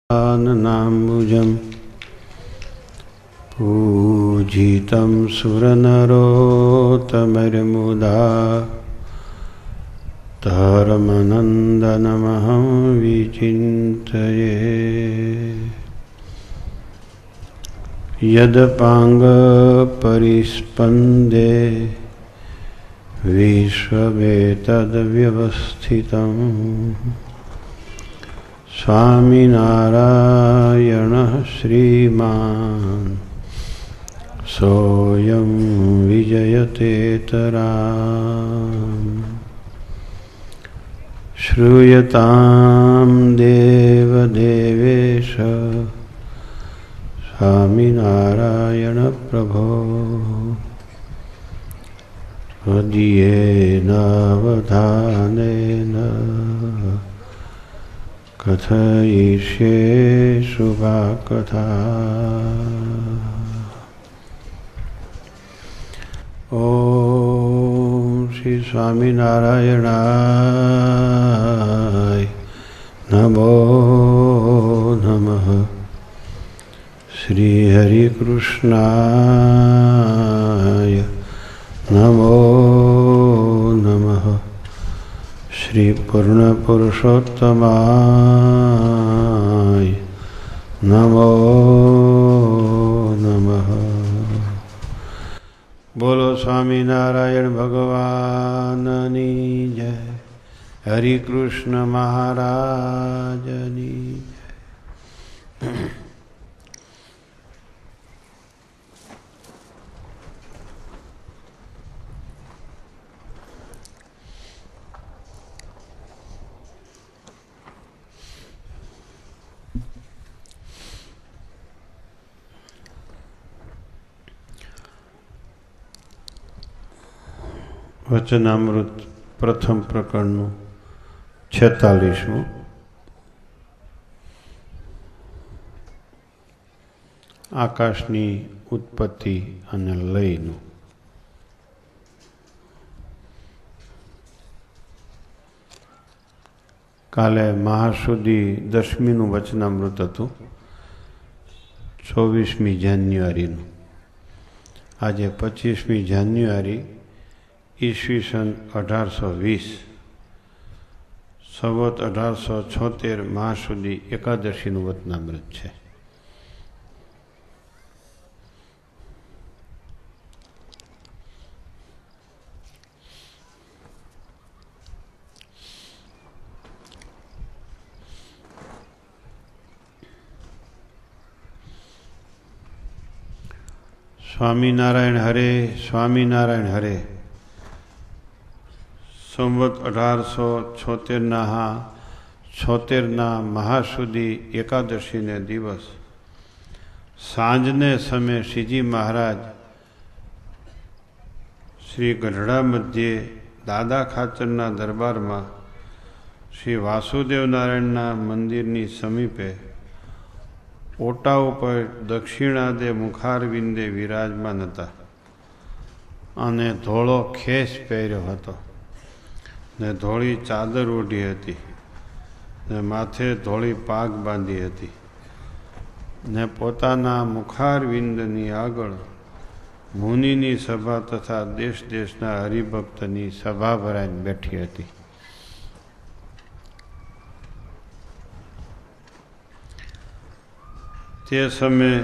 नाम्बुजं पूजितं सुरनरोत्तमैर्मुदा धर्मनन्दनमहं विचिन्तये। यदपाङ्गपरिस्पन्दे विश्वमेतद्व्यवस्थितं स्वामिनारायणः श्रीमान् सोऽयं विजयतेतराम्। श्रूयतां देवदेवेश स्वामिनारायण प्रभो। त्वदीयेनावधानेन कथयिष्ये शुभाकथा। ओम श्री स्वामिनारायणाय नमो नमः। श्री हरिकृष्णाय नमो नमः। श्री पूर्णपुरुषोत्तमाय नमो नमः। बोलो स्वामीनारायण भगवाननी जय। हरि कृष्ण महाराजनी जय। વચનામૃત પ્રથમ પ્રકરણનું 46મું। આકાશની ઉત્પત્તિ અને લયનું। કાલે મહાસુદી 10મીનું વચનામૃત હતું, 24મી જાન્યુઆરીનું। આજે 25મી જાન્યુઆરી ઈસવીસન 1820 સંવત 1876 મહાસુદી એકાદશીનું વચનામૃત છે। સ્વામિનારાયણ હરે, સ્વામિનારાયણ હરે। સંવત 1876ના મહાસુદી એકાદશીને દિવસ સાંજને સમયે શ્રીજી મહારાજ શ્રી ગઢડા મધ્યે દાદા ખાચરના દરબારમાં શ્રી વાસુદેવ નારાયણના મંદિરની સમીપે ઓટા ઉપર દક્ષિણાદે મુખારવિંદે વિરાજમાન હતા અને ધોળો ખેસ પહેર્યો હતો ને ધોળી ચાદર ઓઢી હતી ને માથે ધોળી પાગ બાંધી હતી ને પોતાના મુખારવિંદની આગળ મુનિની સભા તથા દેશ દેશના હરિભક્તની સભા ભરાઈને બેઠી હતી। તે સમયે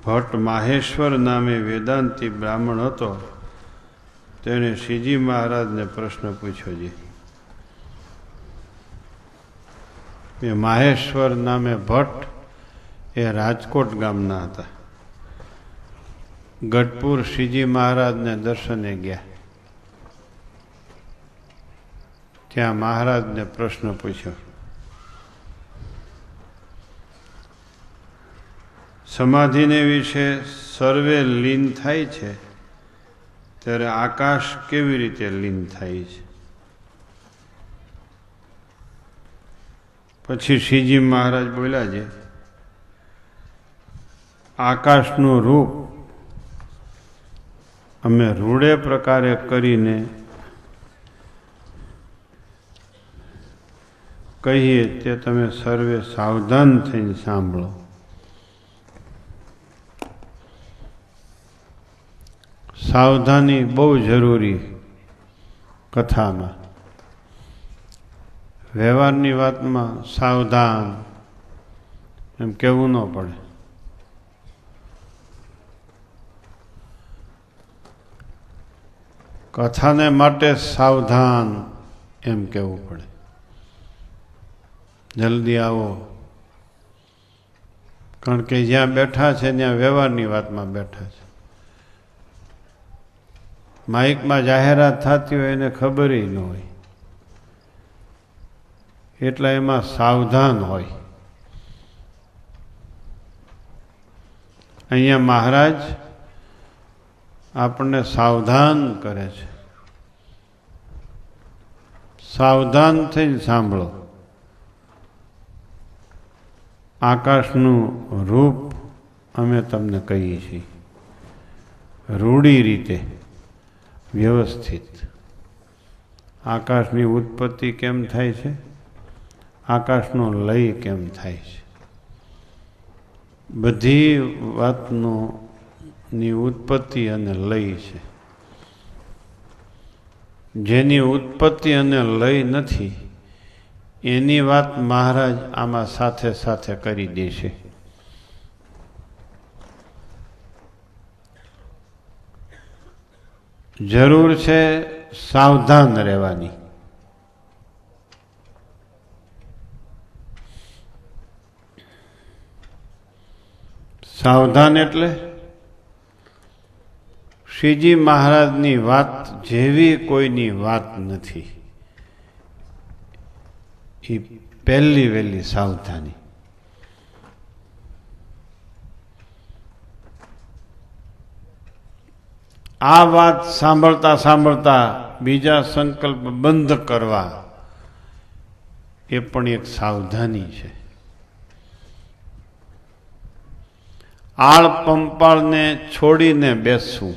ભટ્ટ માહેશ્વર નામે વેદાંતી બ્રાહ્મણ હતો। તેણે શ્રીજી મહારાજને પ્રશ્ન પૂછ્યો છે। એ માહેશ્વર નામે ભટ્ટ એ રાજકોટ ગામના હતા। ગઢપુર શ્રીજી મહારાજને દર્શને ગયા। ત્યાં મહારાજને પ્રશ્ન પૂછ્યો। સમાધિને વિશે સર્વે લીન થાય છે, ત્યારે આકાશ કેવી રીતે લીન થાય છે? પછી શ્રીજી મહારાજ બોલ્યા છે, આકાશનું રૂપ અમે રૂડે પ્રકારે કરીને કહીએ તે તમે સર્વે સાવધાન થઈને સાંભળો. સાવધાની બહુ જરૂરી કથામાં. વ્યવહારની વાતમાં સાવધાન એમ કહેવું ન પડે. કથાને માટે સાવધાન એમ કહેવું પડે. જલ્દી આવો, કારણ કે જ્યાં બેઠા છે ત્યાં વ્યવહારની વાતમાં બેઠા છે. માઇકમાં જાહેરાત થતી હોય એને ખબર ન હોય, એટલે એમાં સાવધાન હોય. અહીંયા મહારાજ આપણને સાવધાન કરે છે. સાવધાન થઈને સાંભળો. આકાશનું રૂપ અમે તમને કહીએ છીએ, રૂઢી રીતે, વ્યવસ્થિત. આકાશની ઉત્પત્તિ કેમ થાય છે, આકાશનો લય કેમ થાય છે, બધી વાતની ઉત્પત્તિ અને લય છે. જેની ઉત્પત્તિ અને લય નથી એની વાત મહારાજ આમાં સાથે સાથે કરી દેશે. જરૂર છે સાવધાન રહેવાની. સાવધાન એટલે શ્રીજી મહારાજની વાત જેવી કોઈની વાત નથી. એ પહેલી વહેલી સાવધાની. આ વાત સાંભળતા સાંભળતા બીજા સંકલ્પ બંધ કરવા એ પણ એક સાવધાની છે. આળ પંપાળને છોડીને બેસવું,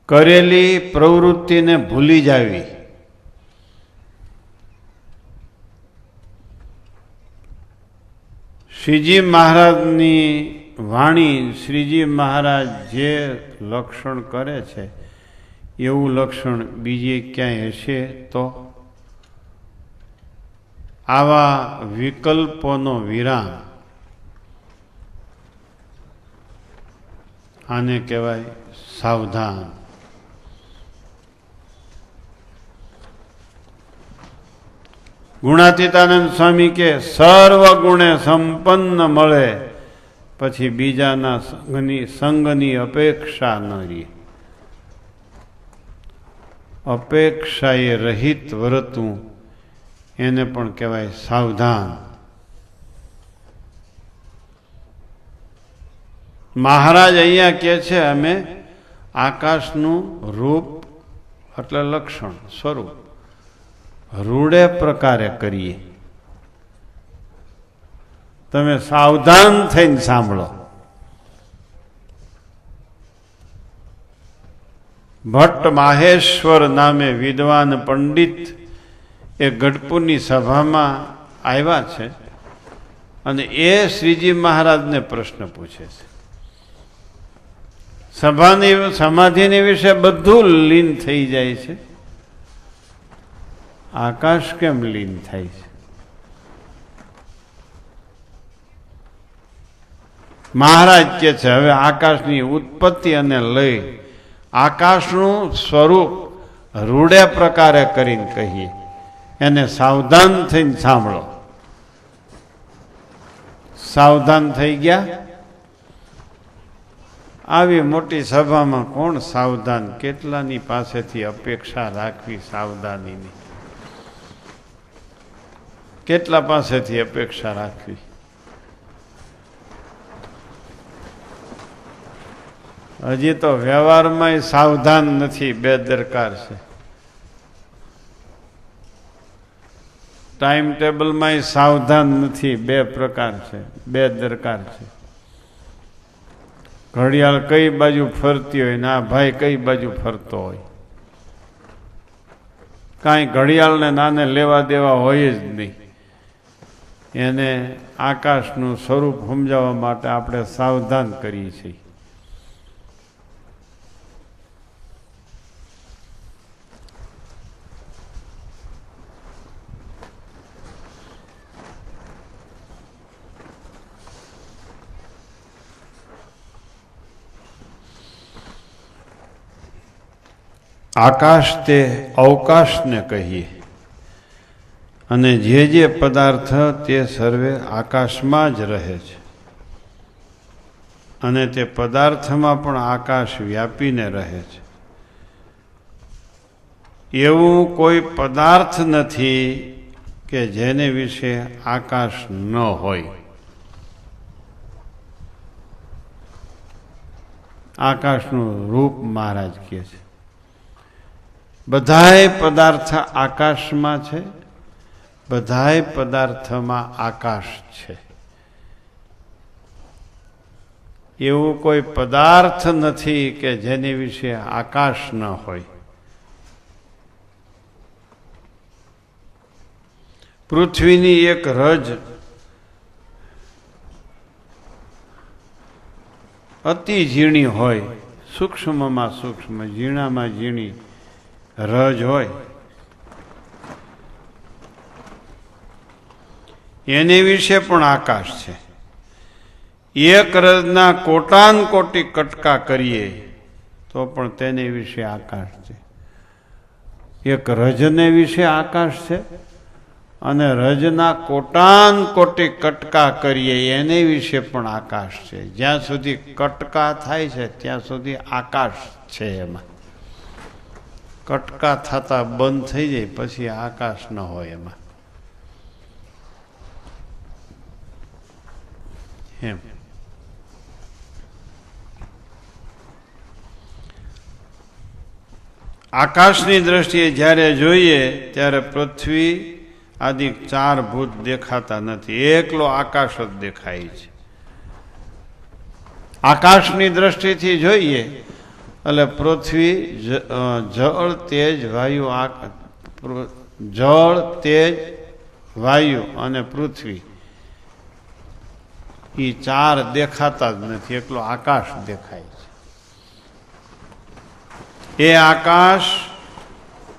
કરેલી પ્રવૃત્તિને ભૂલી જાવી, શ્રીજી મહારાજની વાણી, શ્રીજી મહારાજ જે લક્ષણ કરે છે એવું લક્ષણ બીજે ક્યાંય હશે તો? આવા વિકલ્પોનો વિરામ, આને કહેવાય સાવધાન. ગુણાતીતાનંદ સ્વામી કે સર્વ ગુણે સંપન્ન મળે પછી બીજાના સંગની અપેક્ષા ન રહે. અપેક્ષાએ રહિત વર્તવું એને પણ કહેવાય સાવધાન. મહારાજ અહીંયા કહે છે અમે આકાશનું રૂપ એટલે લક્ષણ, સ્વરૂપ રૂઢે પ્રકારે કરીએ. તમે સાવધાન થઈને સાંભળો. ભટ્ટ માહેશ્વર નામે વિદ્વાન પંડિત એ ગઢપુરની સભામાં આવ્યા છે અને એ શ્રીજી મહારાજને પ્રશ્ન પૂછે છે. સમાધિની વિશે બધું લીન થઈ જાય છે, આકાશ કેમ લીન થાય છે? મહારાજ કહે છે હવે આકાશની ઉત્પત્તિ અને લય, આકાશનું સ્વરૂપ રૂઢે પ્રકારે કરીને કહીએ, એને સાવધાન થઈને સાંભળો. સાવધાન થઈ ગયા? આવી મોટી સભામાં કોણ સાવધાન? કેટલાની પાસેથી અપેક્ષા રાખવી સાવધાનીની? કેટલા પાસેથી અપેક્ષા રાખવી? હજી તો વ્યવહારમાં સાવધાન નથી, બેદરકાર છે. ટાઈમ ટેબલમાં સાવધાન નથી, બે પ્રકાર છે, બેદરકાર છે. ઘડિયાળ કઈ બાજુ ફરતી હોય ને આ ભાઈ કઈ બાજુ ફરતો હોય. કાંઈ ઘડિયાળને નાને લેવા દેવા હોય જ નહીં. એને આકાશનું સ્વરૂપ સમજાવવા માટે આપણે સાવધાન કરીએ છીએ. આકાશ તે અવકાશને કહીએ અને જે પદાર્થ તે સર્વે આકાશમાં જ રહે છે અને તે પદાર્થમાં પણ આકાશ વ્યાપીને રહે છે. એવું કોઈ પદાર્થ નથી કે જેને વિશે આકાશ ન હોય. આકાશનું રૂપ મહારાજ કહે છે. બધાય પદાર્થ આકાશમાં છે, બધાય પદાર્થમાં આકાશ છે. એવું કોઈ પદાર્થ નથી કે જેની વિશે આકાશ ન હોય. પૃથ્વીની એક રજ અતિ ઝીણી હોય, સૂક્ષ્મમાં સૂક્ષ્મ, ઝીણામાં ઝીણી રજ હોય, એની વિશે પણ આકાશ છે. એક રજના કોટાન કોટી કટકા કરીએ તો પણ તેની વિશે આકાશ છે. એક રજને વિશે આકાશ છે અને રજના કોટાન કોટી કટકા કરીએ એની વિશે પણ આકાશ છે. જ્યાં સુધી કટકા થાય છે ત્યાં સુધી આકાશ છે. એમાં કટકા થતા બંધ થઈ જાય પછી આકાશ ન હોય એમાં. એમ આકાશની દ્રષ્ટિએ જ્યારે જોઈએ ત્યારે પૃથ્વી આદિ ચાર ભૂત દેખાતા નથી, એકલો આકાશ જ દેખાય છે. આકાશની દ્રષ્ટિથી જોઈએ એટલે પૃથ્વી, જળ, તેજ, વાયુ, જળ, તેજ, વાયુ અને પૃથ્વી એ ચાર દેખાતા જ નથી, એકલો આકાશ દેખાય છે. એ આકાશ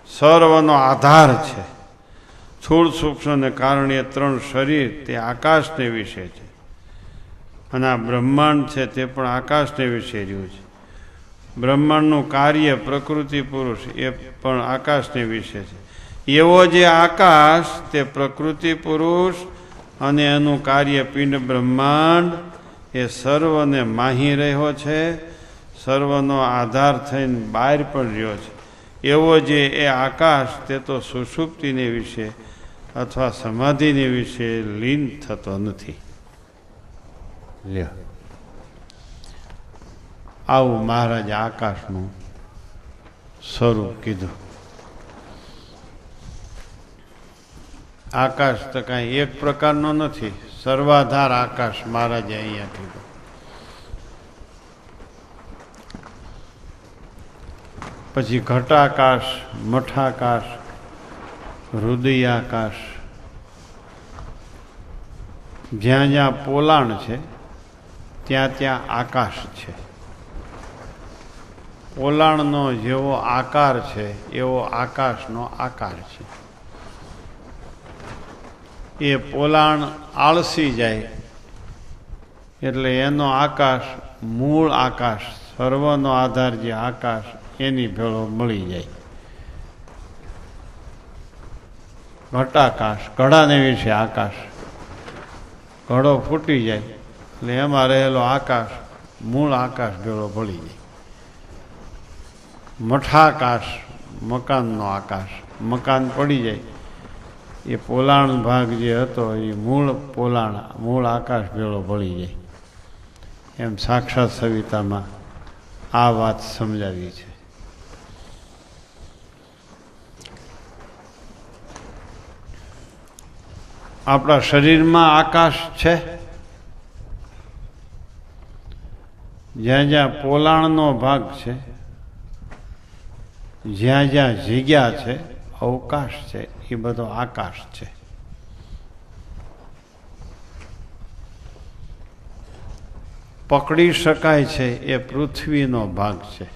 સર્વનો આધાર છે. સ્થૂળ, સૂક્ષ્મ અને કારણીય ત્રણ શરીર તે આકાશને વિશે છે અને આ બ્રહ્માંડ છે તે પણ આકાશને વિશે રહ્યું છે. બ્રહ્માંડનું કાર્ય પ્રકૃતિ પુરુષ એ પણ આકાશને વિશે છે. એવો જે આકાશ તે પ્રકૃતિ પુરુષ અને એનું કાર્ય પિંડ બ્રહ્માંડ એ સર્વને માહી રહ્યો છે, સર્વનો આધાર થઈને બહાર પણ રહ્યો છે. એવો જે એ આકાશ તે તો સુષુપ્તિને વિશે અથવા સમાધિને વિશે લીન થતો નથી. લ્યો, આવું મહારાજે આકાશનું સ્વરૂપ કીધું. આકાશ તો કાંઈ એક પ્રકારનો નથી, સર્વાધાર આકાશ મહારાજે અહીંયા કીધું. પછી ઘટાકાશ, મઠાકાશ, હૃદયાકાશ, જ્યાં જ્યાં પોલાણ છે ત્યાં ત્યાં આકાશ છે. પોલાણનો જેવો આકાર છે એવો આકાશનો આકાર છે. એ પોલાણ આળસી જાય એટલે એનો આકાશ, મૂળ આકાશ, સર્વનો આધાર જે આકાશ એની ભેળો મળી જાય. ઘટાકાશ, ઘડાને વિશે આકાશ, ઘડો ફૂટી જાય એટલે એમાં રહેલો આકાશ, મૂળ આકાશ ભેળો ભળી જાય. મઠાકાશ, મકાનનો આકાશ, મકાન પડી જાય એ પોલાણ ભાગ જે હતો એ મૂળ પોલાણ, મૂળ આકાશ ભેળો ભળી જાય. એમ સાક્ષાત સવિતામાં આ વાત સમજાવી છે. આપણા શરીરમાં આકાશ છે. જ્યાં જ્યાં પોલાણનો ભાગ છે, જ્યાં જ્યાં જગ્યા છે, અવકાશ છે એ બધો આકાશ છે. પકડી શકાય છે એ પૃથ્વીનો ભાગ છે.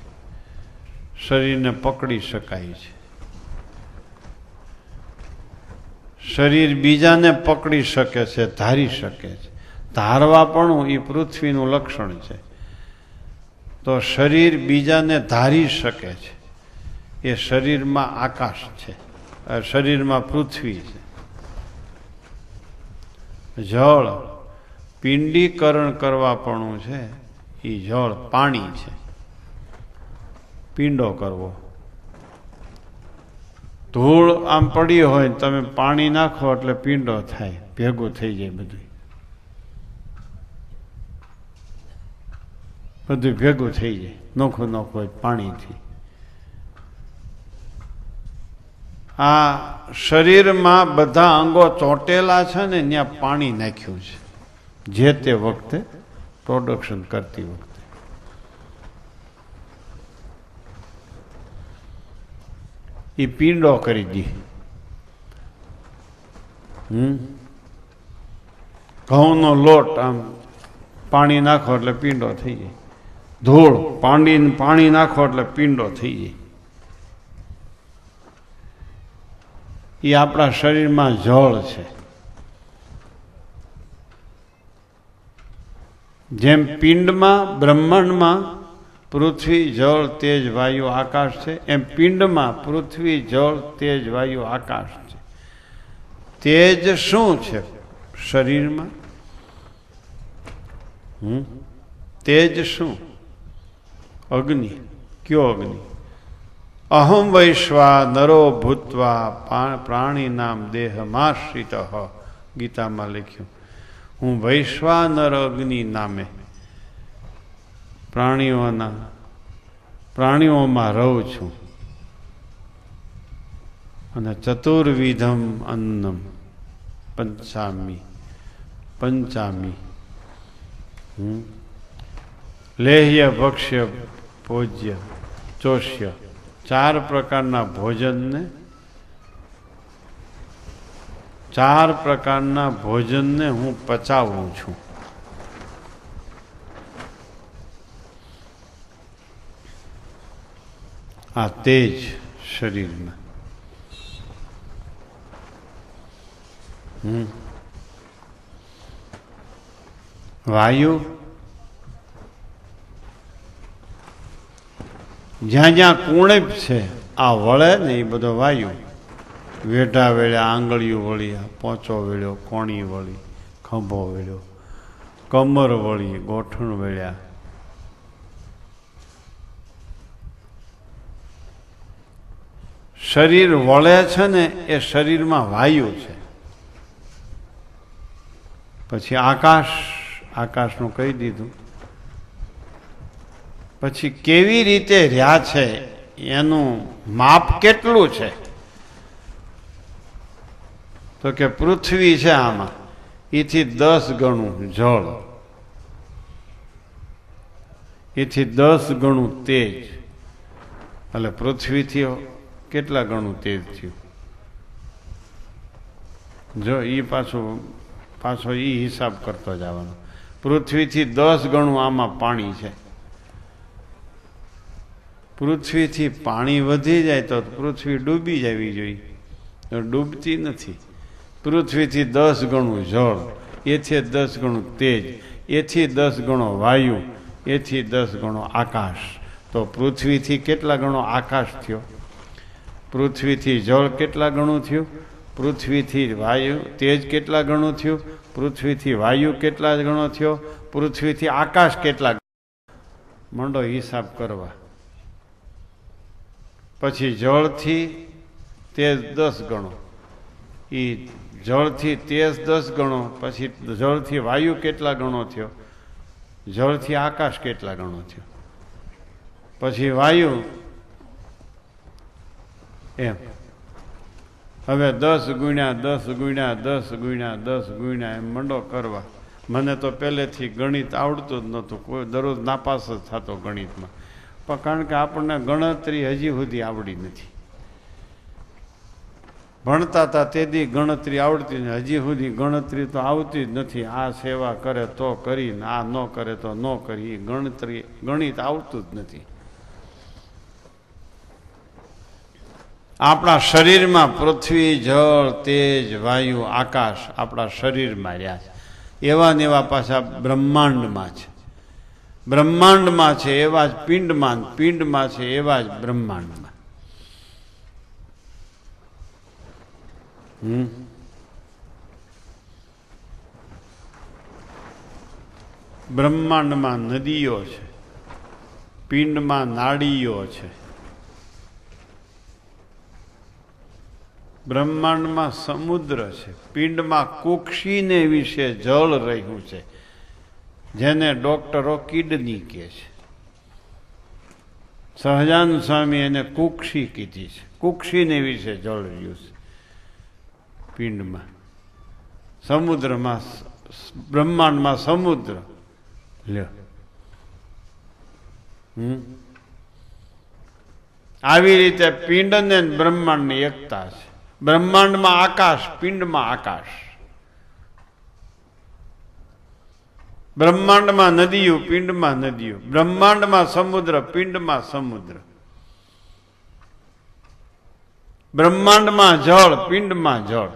શરીરને પકડી શકાય છે. શરીર બીજાને પકડી શકે છે, ધારી શકે છે. ધારવા પણ એ પૃથ્વીનું લક્ષણ છે. તો શરીર બીજાને ધારી શકે છે એ શરીરમાં આકાશ છે, શરીરમાં પૃથ્વી છે. જળ પિંડીકરણ કરવા પણ છે એ જળ પાણી છે. પિંડો કરવો, ધૂળ આમ પડી હોય તમે પાણી નાખો એટલે પિંડો થાય, ભેગું થઈ જાય, બધું ભેગું થઈ જાય, નોખું નોખું હોય પાણીથી. આ શરીરમાં બધા અંગો ચોંટેલા છે ને ત્યાં પાણી નાખ્યું છે જે તે વખતે પ્રોડક્શન કરતી વખતે. એ પિંડો કરી દી. ઘઉંનો લોટ આમ પાણી નાખો એટલે પિંડો થઈ જાય. ધૂળ પાણી નાખો એટલે પિંડો થઈ જાય. એ આપણા શરીરમાં જળ છે. જેમ પિંડમાં બ્રહ્માંડમાં પૃથ્વી જળ તેજ વાયુ આકાશ છે, એમ પિંડમાં પૃથ્વી જળ તેજ વાયુ આકાશ છે. તેજ શું છે શરીરમાં? તેજ શું? અગ્નિ. કયો અગ્નિ? અહમ વૈશ્વા નરો ભૂત્વા પ્રાણીનામ દેહમાશ્રિત. ગીતામાં લખ્યું, હું વૈશ્વાનર અગ્નિ નામે પ્રાણીઓમાં રહું છું. અને ચતુર્વિધમ અન્નમ પંચામી લેહ્ય ભક્ષ્ય ભોજ્ય ચોષ્ય. 4 પ્રકારના ભોજનને હું પચાવું છું. આ તેજ શરીરમાં. વાયુ જ્યાં જ્યાં કુણેપ છે આ વળે ને એ બધો વાયુ. વેઢા વેળ્યા, આંગળીઓ વળ્યા, પોંચો વેળ્યો, કોણી વળી, ખંભો વેળ્યો, કમર વળી, ગોઠણ વેળ્યા. શરીર વળે છે ને એ શરીરમાં વાયુ છે. પછી આકાશનું કહી દીધું. પછી કેવી રીતે રહ્યા છે એનું માપ કેટલું છે? તો કે પૃથ્વી છે આમાં, એથી 10 ગણું જળ, એથી 10 ગણું તેજ. એટલે પૃથ્વીથી કેટલા ગણું તેજ થયું? જો એ પાછો એ હિસાબ કરતો જવાનો. પૃથ્વીથી 10 ગણું આમાં પાણી છે. પૃથ્વીથી પાણી વધી જાય તો પૃથ્વી ડૂબી જવી જોઈએ, તો ડૂબતી નથી. પૃથ્વીથી 10 ગણું જળ, એથી 10 ગણું તેજ, એથી 10 ગણો વાયુ, એથી 10 ગણો આકાશ. તો પૃથ્વીથી કેટલા ગણો આકાશ થયો? પૃથ્વીથી જળ કેટલા ગણું થયું? પૃથ્વીથી વાયુ તેજ કેટલા ગણું થયું? પૃથ્વીથી વાયુ કેટલા ગણો થયો? પૃથ્વીથી આકાશ કેટલા? મંડો હિસાબ કરવા. પછી જળથી તેજ 10 ગણો, એ જળથી તેજ 10 ગણો. પછી જળથી વાયુ કેટલા ગણો થયો? જળથી આકાશ કેટલા ગણો થયો? પછી વાયુ, એમ. હવે 10 ગુણ્યા 10 ગુણ્યા 10 ગુણ્યા 10 ગુણ્યા એમ મંડો કરવા. મને તો પહેલેથી ગણિત આવડતું જ નહોતું, કોઈ દરરોજ નાપાસ જ થતો ગણિતમાં. પણ કારણ કે આપણને ગણતરી હજી સુધી આવડી નથી. ભણતા હતા તેથી ગણતરી આવડતી ને હજી સુધી ગણતરી તો આવતી જ નથી. આ સેવા કરે તો કરી ને આ ન કરે તો ન કરી, ગણિત આવતું જ નથી. આપણા શરીરમાં પૃથ્વી, જળ, તેજ, વાયુ, આકાશ આપણા શરીરમાં રહ્યા છે. એવા ને એવા પાછા બ્રહ્માંડમાં છે. બ્રહ્માંડમાં છે એવા જ પિંડમાં, પિંડમાં છે એવા જ બ્રહ્માંડમાં. બ્રહ્માંડમાં નદીઓ છે, પિંડમાં નાડીઓ છે, બ્રહ્માંડમાં સમુદ્ર છે, પિંડમાં કુક્ષીને વિશે જળ રહ્યું છે, જેને ડોક્ટરો કિડની કહે છે. સહજાનંદ સ્વામી એને કુક્ષી કીધી છે. કુક્ષીને વિશે જળ રહ્યું છે પિંડમાં. સમુદ્રમાં, બ્રહ્માંડમાં સમુદ્ર લ્યો. આવી રીતે પિંડ ને બ્રહ્માંડની એકતા છે. બ્રહ્માંડમાં આકાશ, પિંડમાં આકાશ. બ્રહ્માંડમાં નદીઓ, પિંડમાં નદીઓ. બ્રહ્માંડમાં સમુદ્ર, પિંડમાં સમુદ્ર. બ્રહ્માંડમાં જળ, પિંડમાં જળ.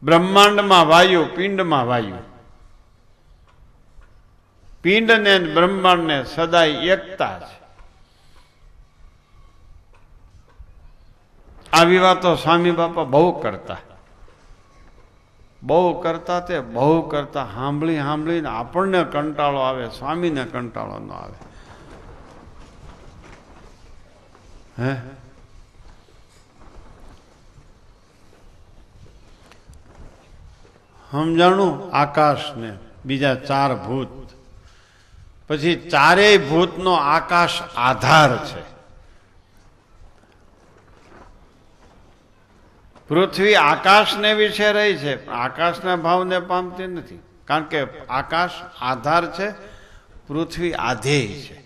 બ્રહ્માંડમાં વાયુ, પિંડમાં વાયુ. પિંડ ને બ્રહ્માંડ ને સદાય એકતા છે. આવી વાતો સ્વામી બાપા બહુ કરતા, બહુ કરતા. તે બહુ કરતા સાંભળીને આપણને કંટાળો આવે, સ્વામીને કંટાળો ન આવે. હે સમજાણું? આકાશ ને બીજા 4 ભૂત, પછી 4 ભૂતનો આકાશ આધાર છે. પૃથ્વી આકાશને વિશે રહી છે, પણ આકાશના ભાવને પામતી નથી. કારણ કે આકાશ આધાર છે, પૃથ્વી આધેય છે.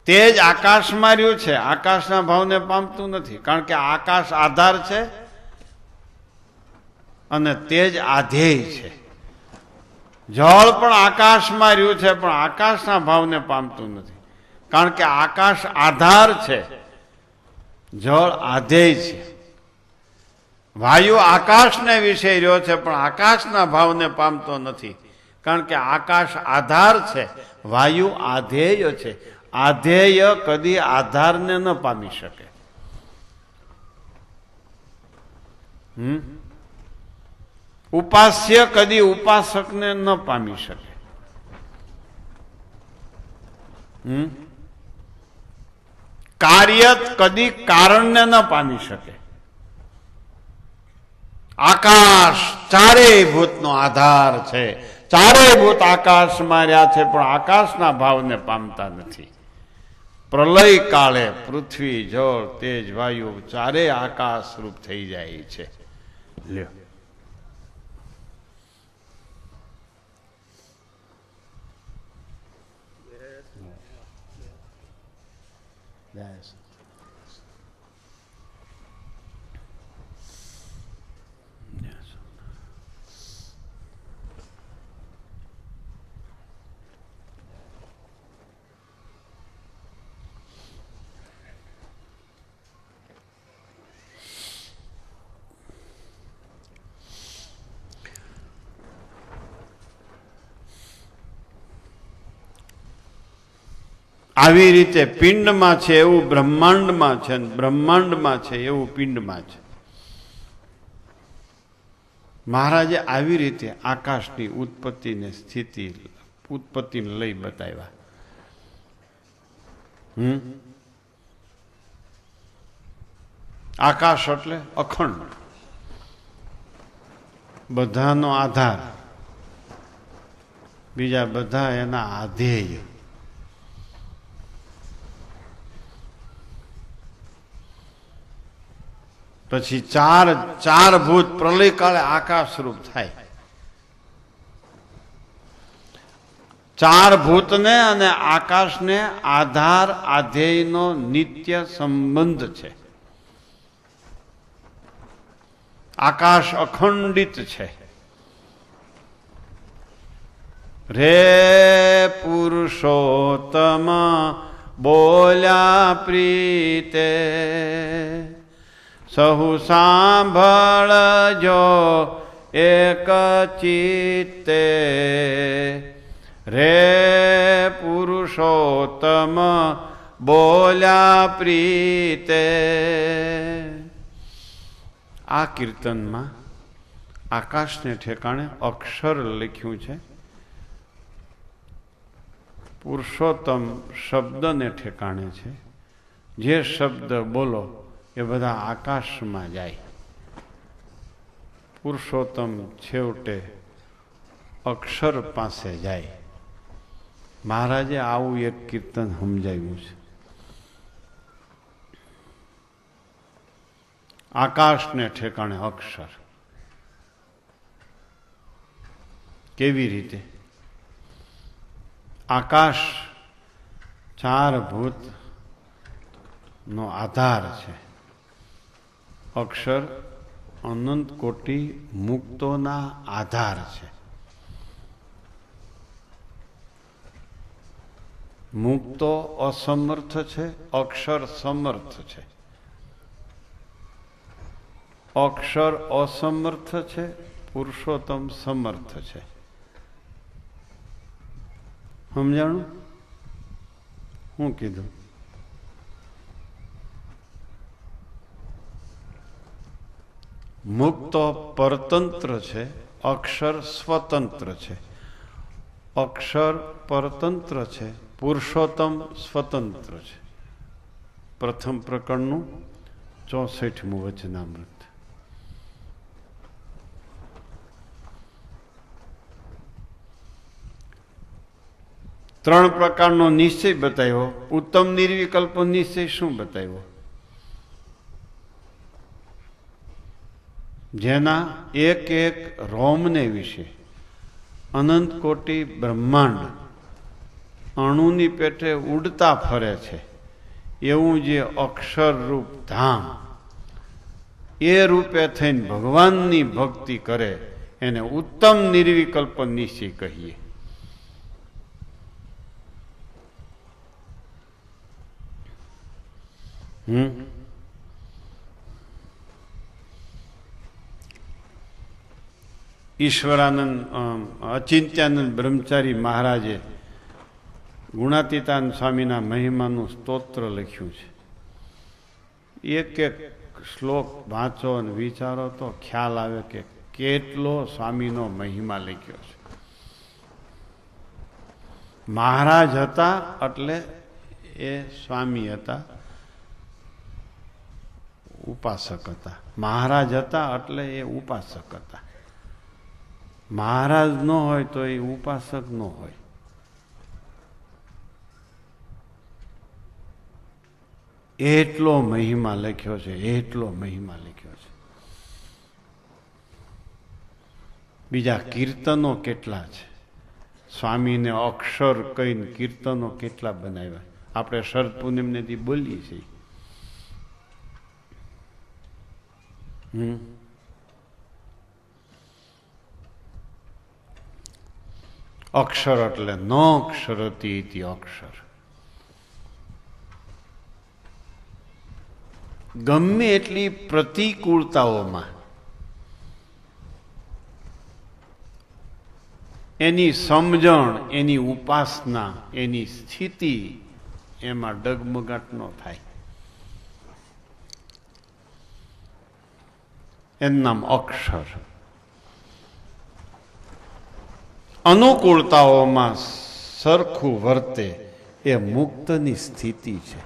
તેજ આકાશમાં રહ્યું છે, આકાશના ભાવને પામતું નથી. કારણ કે આકાશ આધાર છે અને તેજ આધેય છે. જળ પણ આકાશમાં રહ્યું છે, પણ આકાશના ભાવને પામતું નથી. કારણ કે આકાશ આધાર છે, જળ આધેય છે. વાયુ આકાશને વિશે રહ્યો છે, પણ આકાશના ભાવને પામતો નથી. કારણ કે આકાશ આધાર છે, વાયુ આધેય છે. આધેય કદી આધારને ન પામી શકે. ઉપાસ્ય કદી ઉપાસકને ન પામી શકે. કાર્ય કદી કારણને ન પામી શકે. આકાશ 4 ભૂતનો આધાર છે. 4 ભૂત આકાશમાં રહ્યા છે, પણ આકાશના ભાવને પામતા નથી. પ્રલય કાળે પૃથ્વી, જળ, તેજ, વાયુ 4 આકાશ રૂપ થઈ જાય છે. લ્યો, આવી રીતે પિંડમાં છે એવું બ્રહ્માંડમાં છે, બ્રહ્માંડમાં છે એવું પિંડમાં છે. મહારાજે આવી રીતે આકાશની ઉત્પત્તિને સ્થિતિ, ઉત્પત્તિને લઈ બતાવ્યા. આકાશ એટલે અખંડ, બધાનો આધાર, બીજા બધા એના આધેય. પછી 4 ભૂત પ્રલય કાળે આકાશ રૂપ થાય. 4 ભૂતને અને આકાશને આધાર આધેયનો નિત્ય સંબંધ છે. આકાશ અખંડિત છે. રે પુરુષોત્તમ બોલ્યા પ્રીતે, સહુ સાંભળજો એક ચિત્તે. રે પુરુષોત્તમ બોલ્યા પ્રીતે. આ કીર્તનમાં આકાશને ઠેકાણે અક્ષર લખ્યું છે. પુરુષોત્તમ શબ્દને ઠેકાણે છે. જે શબ્દ બોલો એ બધા આકાશમાં જાય. પુરુષોત્તમ છેવટે અક્ષર પાસે જાય. મહારાજે આવું એક કીર્તન સમજાવ્યું છે. આકાશને ઠેકાણે અક્ષર. કેવી રીતે? આકાશ ચાર ભૂત નો આધાર છે. અક્ષર અનંત કોટી મુક્તોના આધાર છે. મુક્તો અસમર્થ છે, અક્ષર સમર્થ છે. અક્ષર અસમર્થ છે, પુરુષોત્તમ સમર્થ છે. સમજાણું? શું કીધું? મુક્તો પરતંત્ર છે, અક્ષર સ્વતંત્ર છે. અક્ષર પરતંત્ર છે, પુરુષોત્તમ સ્વતંત્ર છે. પ્રથમ પ્રકરણનું 64મું વચનામૃત. ત્રણ પ્રકારનો નિશ્ચય બતાવ્યો. ઉત્તમ નિર્વિકલ્પ નિશ્ચય શું બતાવ્યો? જેના એક એક રોમને વિશે અનંત કોટી બ્રહ્માંડ અણુની પેટે ઉડતા ફરે છે એવું જે અક્ષર રૂપ ધામ, એ રૂપે થઈને ભગવાનની ભક્તિ કરે એને ઉત્તમ નિર્વિકલ્પ નિશ્ચય કહીએ. ઈશ્વરાનંદ અચિંત્યાનંદ બ્રહ્મચારી મહારાજે ગુણાતીતાનંદ સ્વામીના મહિમાનું સ્તોત્ર લખ્યું છે. એક એક શ્લોક વાંચો અને વિચારો તો ખ્યાલ આવે કે કેટલો સ્વામીનો મહિમા લખ્યો છે. મહારાજ હતા એટલે એ સ્વામી હતા, ઉપાસક હતા. મહારાજ હતા એટલે એ ઉપાસક હતા. મહારાજ ન હોય તો એ ઉપાસક ન હોય. એટલો મહિમા લખ્યો છે, એટલો મહિમા લખ્યો છે. બીજા કીર્તનો કેટલા છે. સ્વામીને અક્ષર કહીને કીર્તનો કેટલા બનાવ્યા. આપણે શરદ પૂનમનેથી બોલીએ છીએ. અક્ષર એટલે ન અક્ષરતી ઇતિ અક્ષર. ગમે એટલી પ્રતિકૂળતાઓમાં એની સમજણ, એની ઉપાસના, એની સ્થિતિ એમાં ડગમગાટ ન થાય. એનું નામ અક્ષર. અનુકૂળતાઓમાં સરખું વર્તે એ મુક્તની સ્થિતિ છે.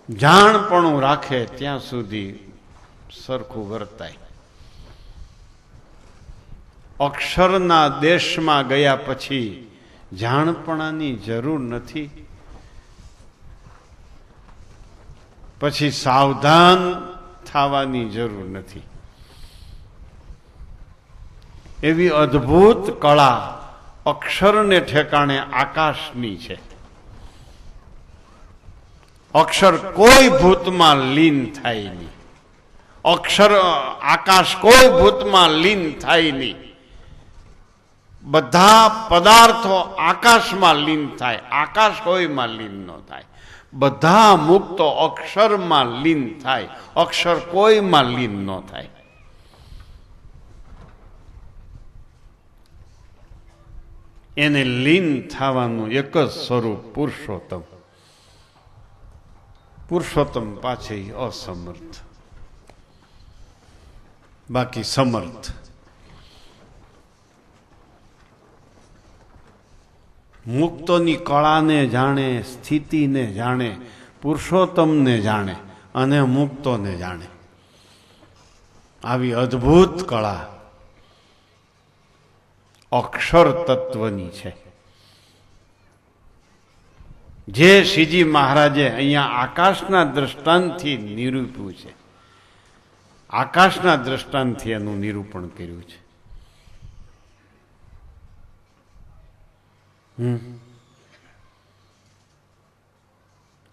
જાણપણું રાખે ત્યાં સુધી સરખું વર્તાય. અક્ષરના દેશમાં ગયા પછી જાણપણાની જરૂર નથી. પછી સાવધાન થવાની જરૂર નથી. એવી અદ્ભુત કળા અક્ષરને ઠેકાણે આકાશની છે. અક્ષર કોઈ ભૂતમાં લીન થાય નહીં. અક્ષર આકાશ કોઈ ભૂતમાં લીન થાય નહીં. બધા પદાર્થો આકાશમાં લીન થાય, આકાશ કોઈમાં લીન ન થાય. બધા મુક્તો અક્ષરમાં લીન થાય, અક્ષર કોઈમાં લીન ન થાય. એને લીન થવાનું એક જ સ્વરૂપ પુરુષોત્તમ. પુરુષોત્તમ પાછે અસમર્થ, બાકી સમર્થ. મુક્તોની કળાને જાણે, સ્થિતિને જાણે, પુરુષોત્તમને જાણે અને મુક્તોને જાણે. આવી અદ્ભુત કળા અક્ષર તત્વની છે, જે શ્રીજી મહારાજે અહીંયા આકાશના દ્રષ્ટાંતથી નિરૂપ્યું છે. આકાશના દ્રષ્ટાંતથી એનું નિરૂપણ કર્યું છે.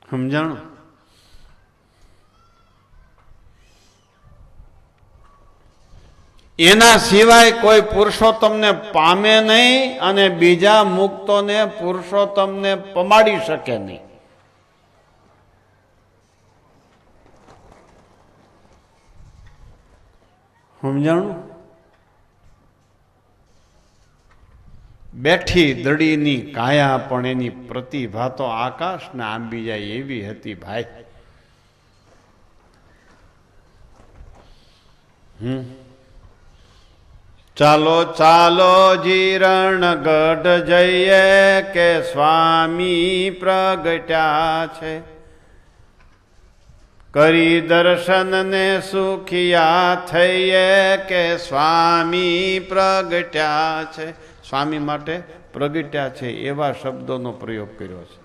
સમજાણો? એના સિવાય કોઈ પુરુષોત્તમને પામે નહીં અને બીજા મુક્તોને પુરુષોત્તમને પમાડી શકે નહીં. સમજાણું? બેઠી દડીની કાયા પણ એની પ્રતિભા તો આકાશને આંબી જાય એવી હતી ભાઈ. ચાલો ચાલો જીરણગઢ જઈએ કે સ્વામી પ્રગટ્યા છે, કરી દર્શન ને સુખિયા થઈએ કે સ્વામી પ્રગટ્યા છે. સ્વામી માટે પ્રગટ્યા છે એવા શબ્દોનો પ્રયોગ કર્યો છે.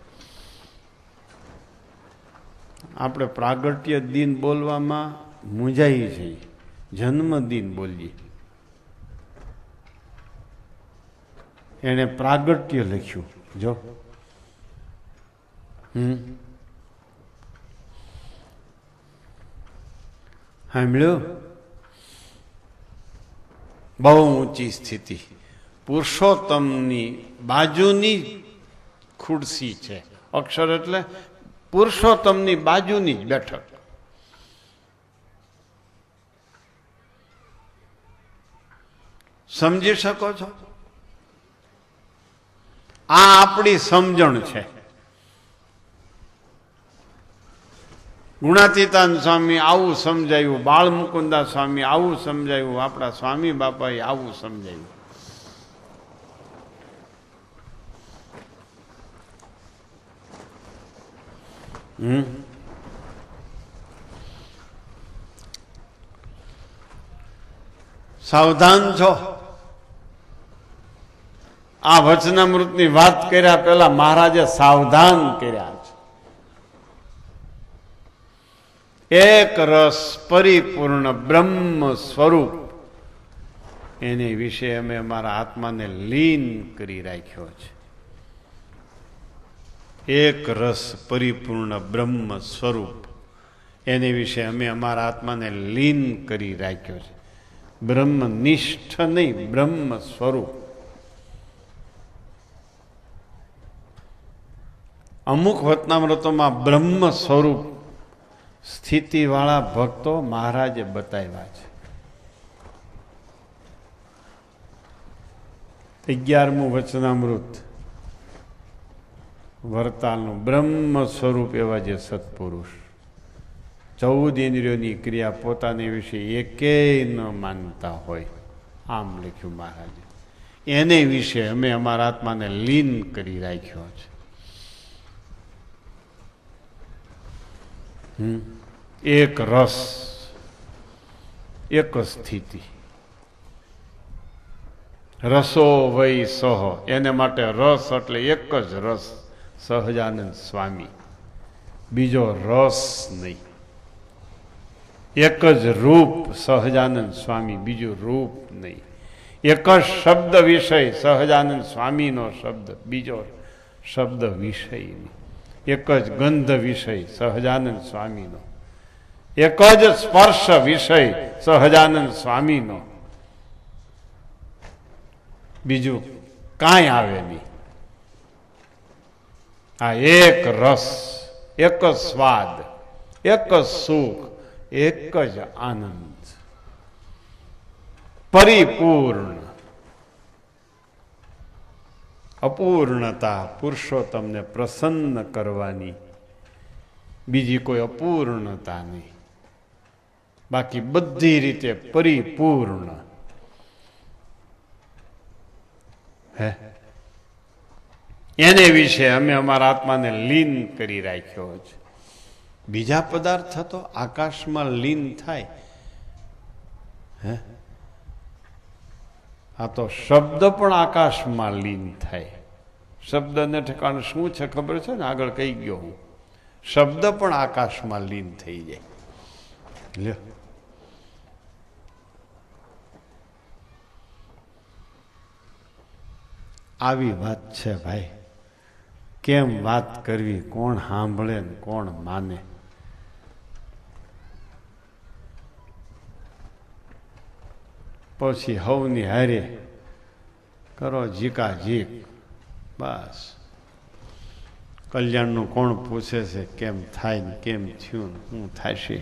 આપણે પ્રાગટ્ય દિન બોલવામાં મૂંઝાઈ છીએ, જન્મદિન બોલીએ. એને પ્રાગટ્ય લખ્યું. જો સાંભળ્યું? બહુ ઊંચી સ્થિતિ. પુરુષોત્તમની બાજુની ખુરશી છે. અક્ષર એટલે પુરુષોત્તમની બાજુની જ બેઠક. સમજી શકો છો? આ આપણી સમજણ છે. ગુણાતીતાન સ્વામી આવું સમજાયું, બાળ મુકુંદા સ્વામી આવું સમજાયું, આપણા સ્વામી બાપાએ આવું સમજાયું. સાવધાન છો. આ વચનામૃતની વાત કર્યા પહેલા મહારાજે સાવધાન કર્યા છે. એક રસ પરિપૂર્ણ બ્રહ્મ સ્વરૂપ, એને વિશે અમે અમારા આત્માને લીન કરી રાખ્યો છે. એક રસ પરિપૂર્ણ બ્રહ્મ સ્વરૂપ, એને વિશે અમે અમારા આત્માને લીન કરી રાખ્યો છે. બ્રહ્મનિષ્ઠ નહીં, બ્રહ્મ સ્વરૂપ. અમુક વચનામૃતોમાં બ્રહ્મ સ્વરૂપ સ્થિતિવાળા ભક્તો મહારાજે બતાવ્યા છે. 11મું વચનામૃત વરતાલનું બ્રહ્મ સ્વરૂપ એવા જે સત્પુરુષ, 14 ઇન્દ્રિયોની ક્રિયા પોતાની વિશે એકેય ન માનતા હોય, આમ લખ્યું મહારાજે. એને વિશે અમે અમારા આત્માને લીન કરી રાખ્યો છે. એક રસ, એક સ્થિતિ. રસો વૈ સહ, એને માટે રસ એટલે એક જ રસ, સહજાનંદ સ્વામી, બીજો રસ નહીં. એક જ રૂપ, સહજાનંદ સ્વામી, બીજું રૂપ નહીં. એક જ શબ્દ વિષય, સહજાનંદ સ્વામીનો શબ્દ, બીજો શબ્દ વિષય નહીં. એક જ ગંધ વિષય, સહજાનંદ સ્વામીનો, એક જ સ્પર્શ વિષય સહજાનંદ સ્વામીનો, બીજું કાંઈ આવે નહીં. આ એક રસ, એક જ સ્વાદ, એક જ સુખ, એક જ આનંદ, પરિપૂર્ણ. અપૂર્ણતા પુરુષોત્તમને પ્રસન્ન કરવાની, બીજી કોઈ અપૂર્ણતા નહીં. બાકી બધી રીતે પરિપૂર્ણ. હે એને વિશે અમે અમારા આત્માને લીન કરી રાખ્યો છે. બીજા પદાર્થ તો આકાશમાં લીન થાય. હે આ તો શબ્દ પણ આકાશમાં લીન થાય. શબ્દને ઠેકાણે શું છે ખબર છે ને? આગળ કહી ગયો હું. શબ્દ પણ આકાશમાં લીન થઈ જાય. લ્યો, આવી વાત છે ભાઈ. કેમ વાત કરવી, કોણ સાંભળે ને કોણ માને? પછી હવની હારે કરો જીકા જીક, બસ. કલ્યાણનું કોણ પૂછે છે કેમ થાય ને કેમ થયું ને શું થશે?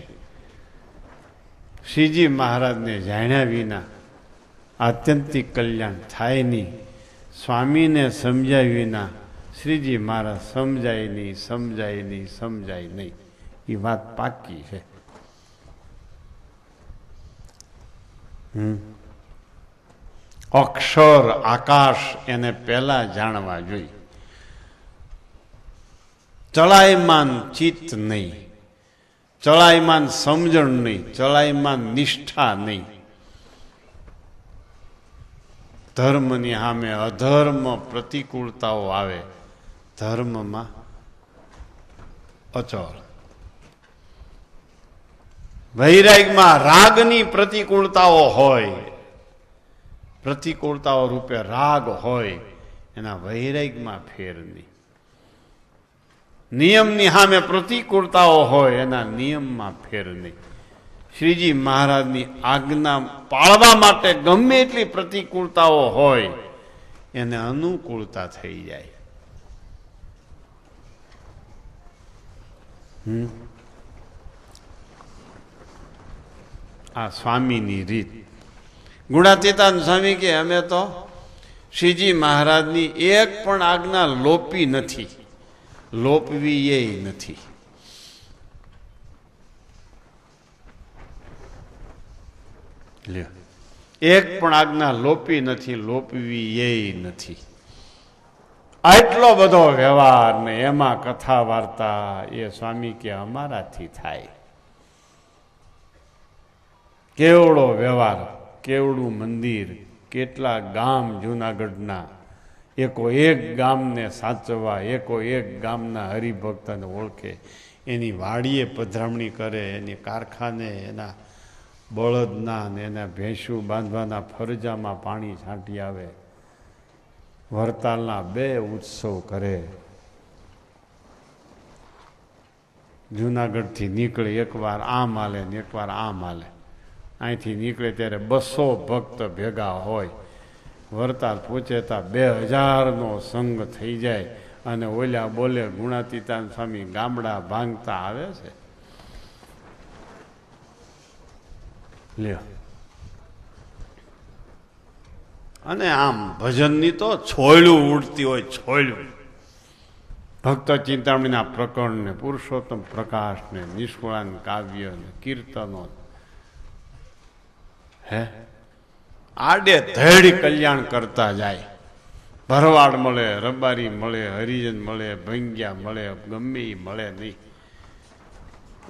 શ્રીજી મહારાજને જાણ્યા વિના આત્યંતિક કલ્યાણ થાય નહીં. સ્વામીને સમજાય વિના શ્રીજી મહારાજ સમજાય નહીં, સમજાય નહીં, સમજાય નહીં. એ વાત પાકી છે. અક્ષર આકાશ એને પહેલા જાણવા જોઈએ. ચલાયમાન ચિત્ત નહીં, ચલાયમાન સમજણ નહીં, ચલાયમાન નિષ્ઠા નહીં. ધર્મની સામે અધર્મ પ્રતિકૂળતાઓ આવે, ધર્મમાં અચળ. વૈરાગમાં રાગની પ્રતિકૂળતાઓ હોય, પ્રતિકૂળતાઓ રૂપે રાગ હોય, એના વૈરાગમાં ફેર નહીં. નિયમની સામે પ્રતિકૂળતાઓ હોય, એના નિયમમાં ફેર નહીં. શ્રીજી મહારાજની આજ્ઞા પાળવા માટે ગમે એટલી પ્રતિકૂળતાઓ હોય, એને અનુકૂળતા થઈ જાય. આ સ્વામીની રીત. ગુણાતીતાન સ્વામી કે અમે તો શ્રીજી મહારાજની એક પણ આજ્ઞા લોપી નથી, લોપવી એ નથી. એક પણ આજ્ઞા લોપી નથી, લોપવી એ નથી. આટલો બધો વ્યવહાર ને એમાં કથા વાર્તા એ સ્વામી કે અમારાથી થાય. કેવડો વ્યવહાર, કેવડું મંદિર, કેટલા ગામ જૂનાગઢના, એકો એક ગામને સાચવવા, એકો એક ગામના હરિભક્તને ઓળખે, એની વાડીએ પધરામણી કરે, એની કારખાને એના બળદના ને એના ભેંસું બાંધવાના ફરજામાં પાણી છાંટી આવે, વરતાલના 2 ઉત્સવ કરે. જૂનાગઢથી નીકળે એકવાર આમ હાલે ને એકવાર આમ હાલે. અહીંથી નીકળે ત્યારે 200 ભક્ત ભેગા હોય. વરતાલ પહોંચેતા 2000નો સંઘ થઈ જાય અને ઓલ્યા બોલે ગુણાતીતાન સ્વામી ગામડા ભાંગતા આવે છે. લ્યો, અને આમ ભજનની તો છોયલું ઉડતી હોય, છોયલું. ભક્ત ચિંતામણીના પ્રકરણ ને પુરુષોત્તમ પ્રકાશ ને નિષ્કુળાન કાવ્ય ને કીર્તનો, હે આડે ધડ કલ્યાણ કરતા જાય. ભરવાડ મળે, રબારી મળે, હરિજન મળે, ભંગ્યા મળે, ગમે એ મળે નહીં.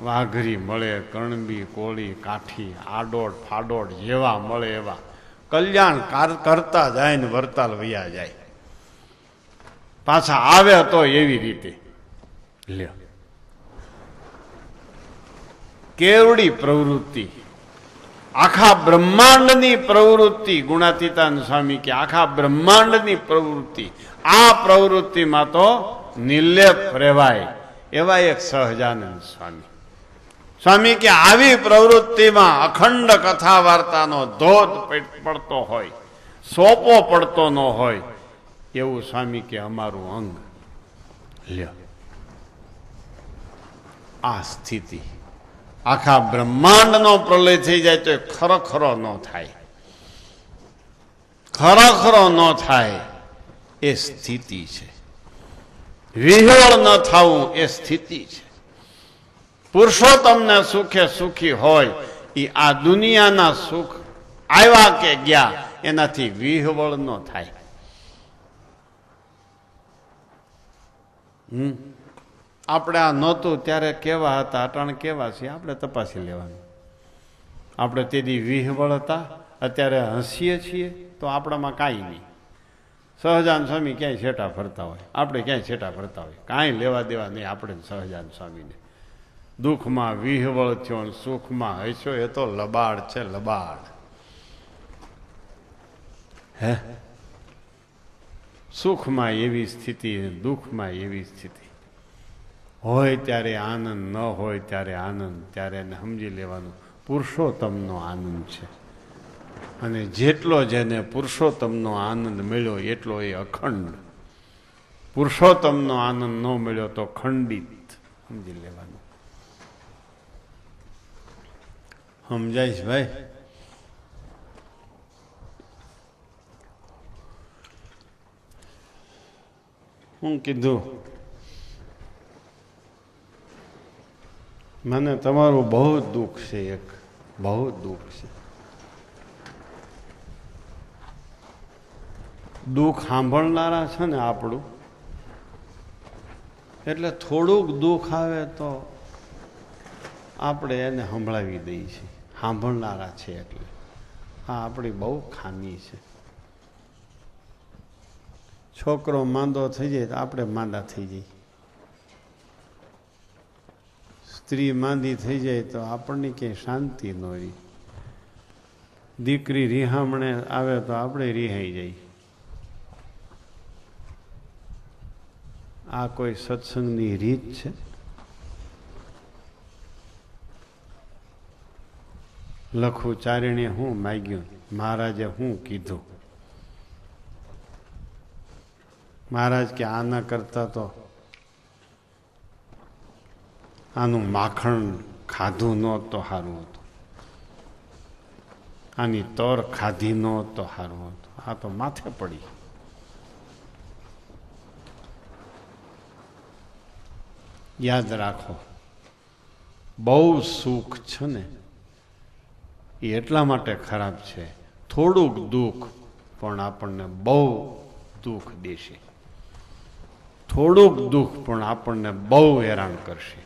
વાઘરી મળે, કણબી, કોળી, કાઠી, આડોડ ફાડોડ જેવા મળે એવા કલ્યાણ કરતા જાય ને વરતાલ વયા જાય. પાછા આવે તો એવી રીતે. લ્યો, કેવડી પ્રવૃત્તિ, આખા બ્રહ્માંડની પ્રવૃત્તિ. ગુણાતીતાન સ્વામી કે આખા બ્રહ્માંડની પ્રવૃત્તિ, આ પ્રવૃત્તિમાં તો નિર્લેપ રહેવાય એવા એક સહજાનંદ સ્વામી. સ્વામી કે આવી પ્રવૃત્તિમાં અખંડ કથા વાર્તાનો ધોધ પડતો હોય, સોપો પડતો ન હોય, એવું સ્વામી કે અમારું અંગ લ્યો. આ સ્થિતિ આખા બ્રહ્માંડનો પ્રલય થઈ જાય તો ખરેખરો ન થાય, ખરેખરો ન થાય એ સ્થિતિ છે. વિહવળ ન થવું એ સ્થિતિ છે. પુરુષોત્તમને સુખે સુખી હોય એ આ દુનિયાના સુખ આવ્યા કે ગયા એનાથી વિહવળ ન થાય. આપણે આ નહોતું ત્યારે કેવા હતા, અટાણ કેવા છે આપણે તપાસી લેવાનું. આપણે તેથી વિહવળ હતા, અત્યારે હસીએ છીએ તો આપણામાં કાંઈ નહીં. સહજાનંદ સ્વામી ક્યાંય છેટા ફરતા હોય, આપણે ક્યાંય છેટા ફરતા હોય, કાંઈ લેવા દેવા નહીં આપણે સહજાનંદ સ્વામીને. દુઃખમાં વિહવળ થયો, સુખમાં હસ્યો, એ તો લબાડ છે, લબાડ. હે, સુખમાં એવી સ્થિતિ, દુઃખમાં એવી સ્થિતિ. હોય ત્યારે આનંદ, ન હોય ત્યારે આનંદ. ત્યારે એને સમજી લેવાનું પુરુષોત્તમનો આનંદ છે. અને જેટલો જેને પુરુષોત્તમનો આનંદ મળ્યો એટલો એ અખંડ. પુરુષોત્તમનો આનંદ ન મળ્યો તો ખંડિત. સમજી લેવાનું. સમજાય છે ભાઈ? હું કીધું મને તમારું બહુ દુઃખ છે, એક બહુ દુઃખ છે. દુઃખ સાંભળનારા છે ને આપણું, એટલે થોડુંક દુઃખ આવે તો આપણે એને સંભળાવી દઈએ છીએ. સાંભળનારા છે એટલે આ આપણી બહુ ખામી છે. છોકરો માંદો થઈ જાય તો આપણે માંદા થઈ જઈએ, સ્ત્રી માંદી થઈ જાય તો આપણને ક્યાંય શાંતિ ન રહી, દીકરી રિહામણે આવે તો આપણે રિહાઈ જઈએ. આ કોઈ સત્સંગની રીત છે? લખું ચારણે હું માગ્યું, મહારાજે હું કીધું. મહારાજ કે આના કરતા તો આનું માખણ ખાધું ન તો સારું હતું, આની તોર ખાધી ન તો સારું હતું. આ તો માથે પડી. યાદ રાખો, બહુ સુખ છે ને એ એટલા માટે ખરાબ છે. થોડુંક દુઃખ પણ આપણને બહુ દુઃખ દેશે, થોડુંક દુઃખ પણ આપણને બહુ હેરાન કરશે.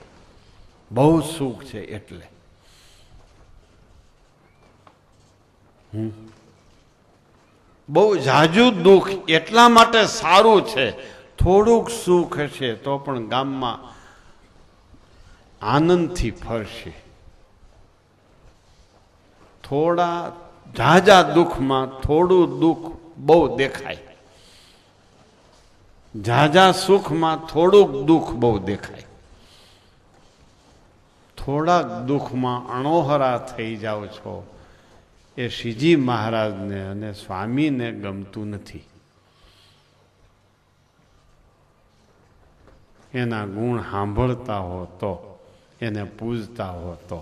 બહુ સુખ છે એટલે બહુ ઝાઝુ દુઃખ એટલા માટે સારું છે. થોડુંક સુખ હશે તો પણ ગામમાં આનંદથી ફરશે. થોડા ઝાઝા દુઃખમાં થોડું દુઃખ બહુ દેખાય, ઝાઝા સુખમાં થોડુંક દુઃખ બહુ દેખાય. થોડાક દુઃખમાં અણોહરા થઈ જાઓ છો એ શ્રીજી મહારાજને અને સ્વામીને ગમતું નથી. એના ગુણ સાંભળતા હો તો, એને પૂજતા હો તો.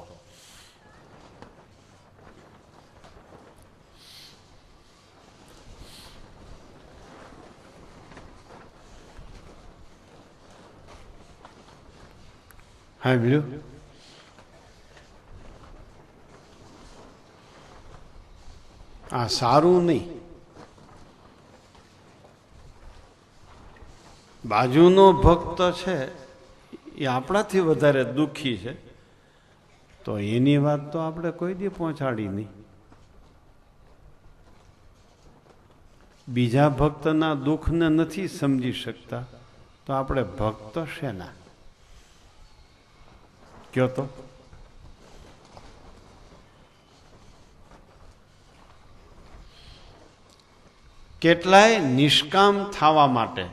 હા બીજું આ સારું નહીં. બાજુનો ભક્ત છે એ આપણાથી વધારે દુઃખી છે તો એની વાત તો આપણે કોઈ દી પહોંચાડી નહીં. બીજા ભક્તના દુઃખને નથી સમજી શકતા તો આપણે ભક્ત શેના? કયો તો કેટલાય નિષ્કામ થવા માટે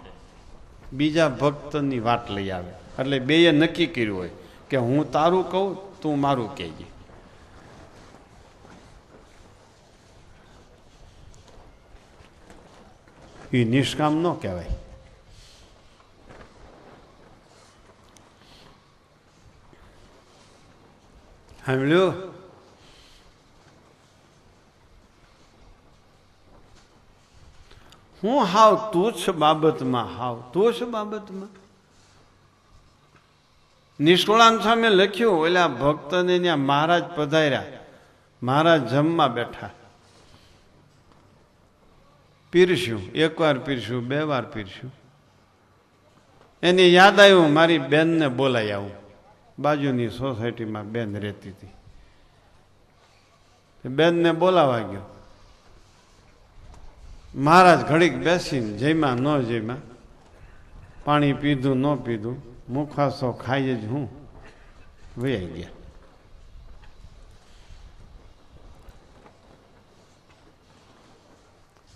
બીજા ભક્તની વાત લઈ આવે. એટલે બેએ નક્કી કર્યું હોય કે હું તારું કહું તું મારું કહેજે. એ નિષ્કામ ન કહેવાય. સાંભળ્યું? હું હાવ તુચ્છ બાબતમાં નિષ્કુળાન સામે લખ્યું, ઓલા ભક્તને ત્યાં મહારાજ પધાર્યા, મહારાજ જમવા બેઠા, પીરસ્યું, એક વાર પીરસ્યું, 2 વાર પીરસ્યું. એને યાદ આવ્યું મારી બેનને બોલાઈ આવું. બાજુની સોસાયટીમાં બેન રહેતી હતી, બેનને બોલાવા ગયો. મહારાજ ઘડીક બેસીને જમ્યા ન જમ્યા, પાણી પીધું ન પીધું, મુખાસો ખાઈ જ હું વહી ગયા.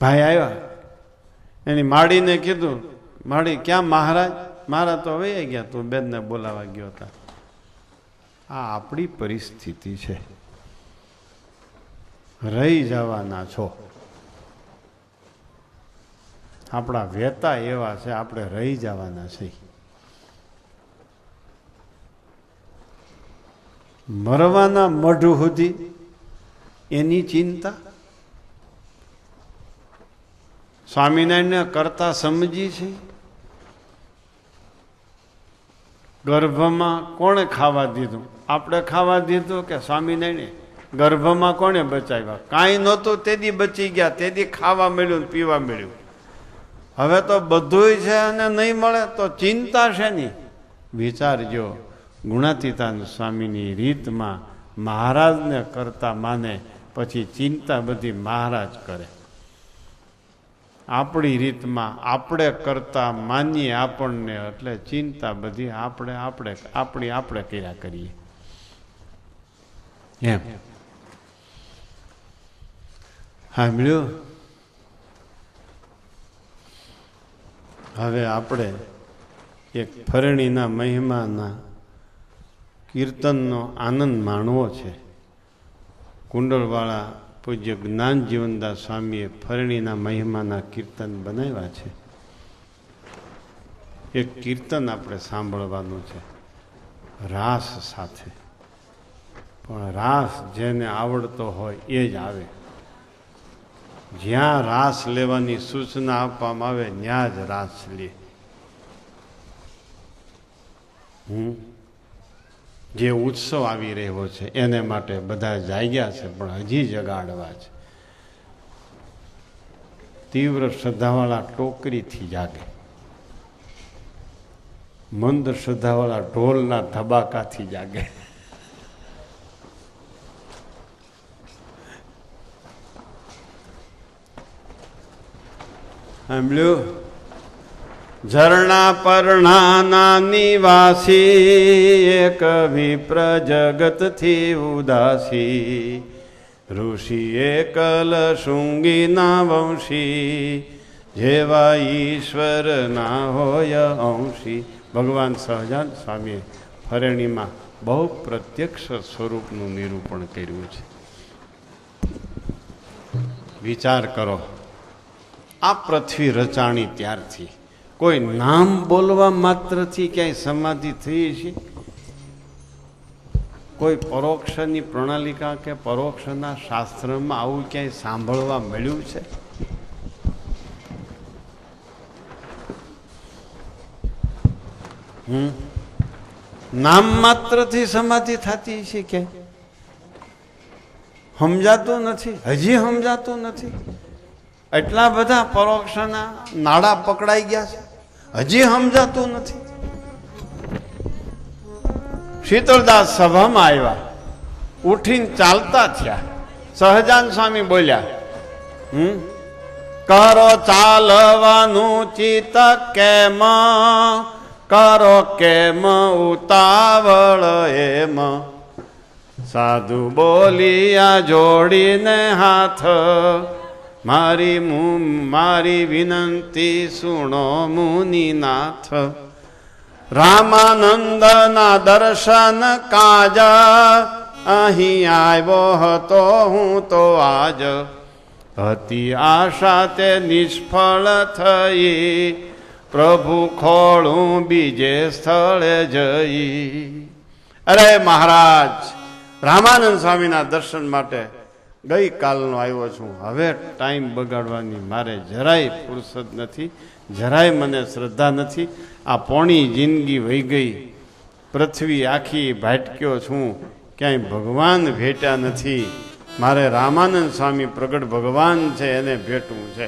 ભાઈ આવ્યા, એની માડીને કીધું, માડી ક્યાં મહારાજ? મારા તો વહી ગયા, તું બેનને બોલાવા ગયો હતા. આ આપણી પરિસ્થિતિ છે, રહી જવાના છો. આપણા વેતા એવા છે, આપણે રહી જવાના છે. મરવાના મઢ સુધી એની ચિંતા. સ્વામિનારાયણને કરતા સમજી છે. ગર્ભમાં કોણે ખાવા દીધું? આપણે ખાવા દીધું કે સ્વામિનારાયણે? ગર્ભમાં કોણે બચાવ્યા? કાંઈ નહોતું તેથી બચી ગયા, તેથી ખાવા મળ્યું ને પીવા મળ્યું. હવે તો બધુંય છે અને નહીં મળે તો ચિંતા છે નહીં. વિચારજો, ગુણાતીતાન સ્વામીની રીતમાં મહારાજને કરતા માને, પછી ચિંતા બધી મહારાજ કરે. આપણી રીતમાં આપણે કરતા માનીએ આપણને, એટલે ચિંતા બધી આપણે કર્યા કરીએ. એમ સાંભળ્યું? હવે આપણે એક ફરણીના મહિમાના કીર્તનનો આનંદ માણવો છે. કુંડળવાળા પૂજ્ય જ્ઞાન જીવનદાસ સ્વામીએ ફરણીના મહિમાના કીર્તન બનાવ્યા છે. એક કીર્તન આપણે સાંભળવાનું છે રાસ સાથે. પણ રાસ જેને આવડતો હોય એ જ આવે. જ્યાં રાસ લેવાની સૂચના આપવામાં આવે ત્યાં જ રાસ લે. જે ઉત્સવ આવી રહ્યો છે એને માટે બધા જાગ્યા છે, પણ હજી જગાડવા છે. તીવ્ર શ્રદ્ધાવાળા ટોકરીથી જાગે, મંદ શ્રદ્ધાવાળા ઢોલના ધબાકાથી જાગે. સાંભળ્યું? ઝરણા પરણાના નિવાસી, એક વિપ્ર જગતથી ઉદાસી, ઋષિ એકલ શૃંગીના વંશી, જેવા ઈશ્વર ના હોય અંશી. ભગવાન સહજાનંદ સ્વામીએ ફરેણીમાં બહુ પ્રત્યક્ષ સ્વરૂપનું નિરૂપણ કર્યું છે. વિચાર કરો, આ પૃથ્વી રચાણી ત્યારથી કોઈ નામ બોલવા માત્રથી ક્યાંય સમાધિ થઈ છે? કોઈ પરોક્ષની પ્રણાલિકા કે પરોક્ષના શાસ્ત્રમાં આવું ક્યાંય સાંભળવા મળ્યું છે? નામ માત્રથી સમાધિ થતી છે ક્યાંય? સમજાતું નથી, હજી સમજાતું નથી. એટલા બધા પરોક્ષના નાડા પકડાઈ ગયા છે, હજી સમજાતું નથી. શીતળદાસ સભામાં આવ્યા, ઉઠીને ચાલતા થયા. સહજાનંદ સ્વામી બોલ્યા, કરો ચાલવાનું ચિત્ત કેમ, કરો કેમ ઉતાવળ એમ, સાધુ બોલિયા જોડીને હાથ, મારી વિનંતી સુણો મુનિનાથ. રામાનંદના દર્શન કાજ અહીં આવ્યો હતો હું તો આજ હતી આશા તે નિષ્ફળ થઈ પ્રભુ ખોળું બીજે સ્થળે જઈ. અરે મહારાજ, રામાનંદ સ્વામીના દર્શન માટે ગઈ કાલનો આવ્યો છું. હવે ટાઈમ બગાડવાની મારે જરાય ફુરસદ નથી, જરાય મને શ્રદ્ધા નથી. આ પોણી જિંદગી વહી ગઈ, પૃથ્વી આખી ભાટક્યો છું, ક્યાંય ભગવાન ભેટ્યા નથી. મારે રામાનંદ સ્વામી પ્રગટ ભગવાન છે એને ભેટવું છે.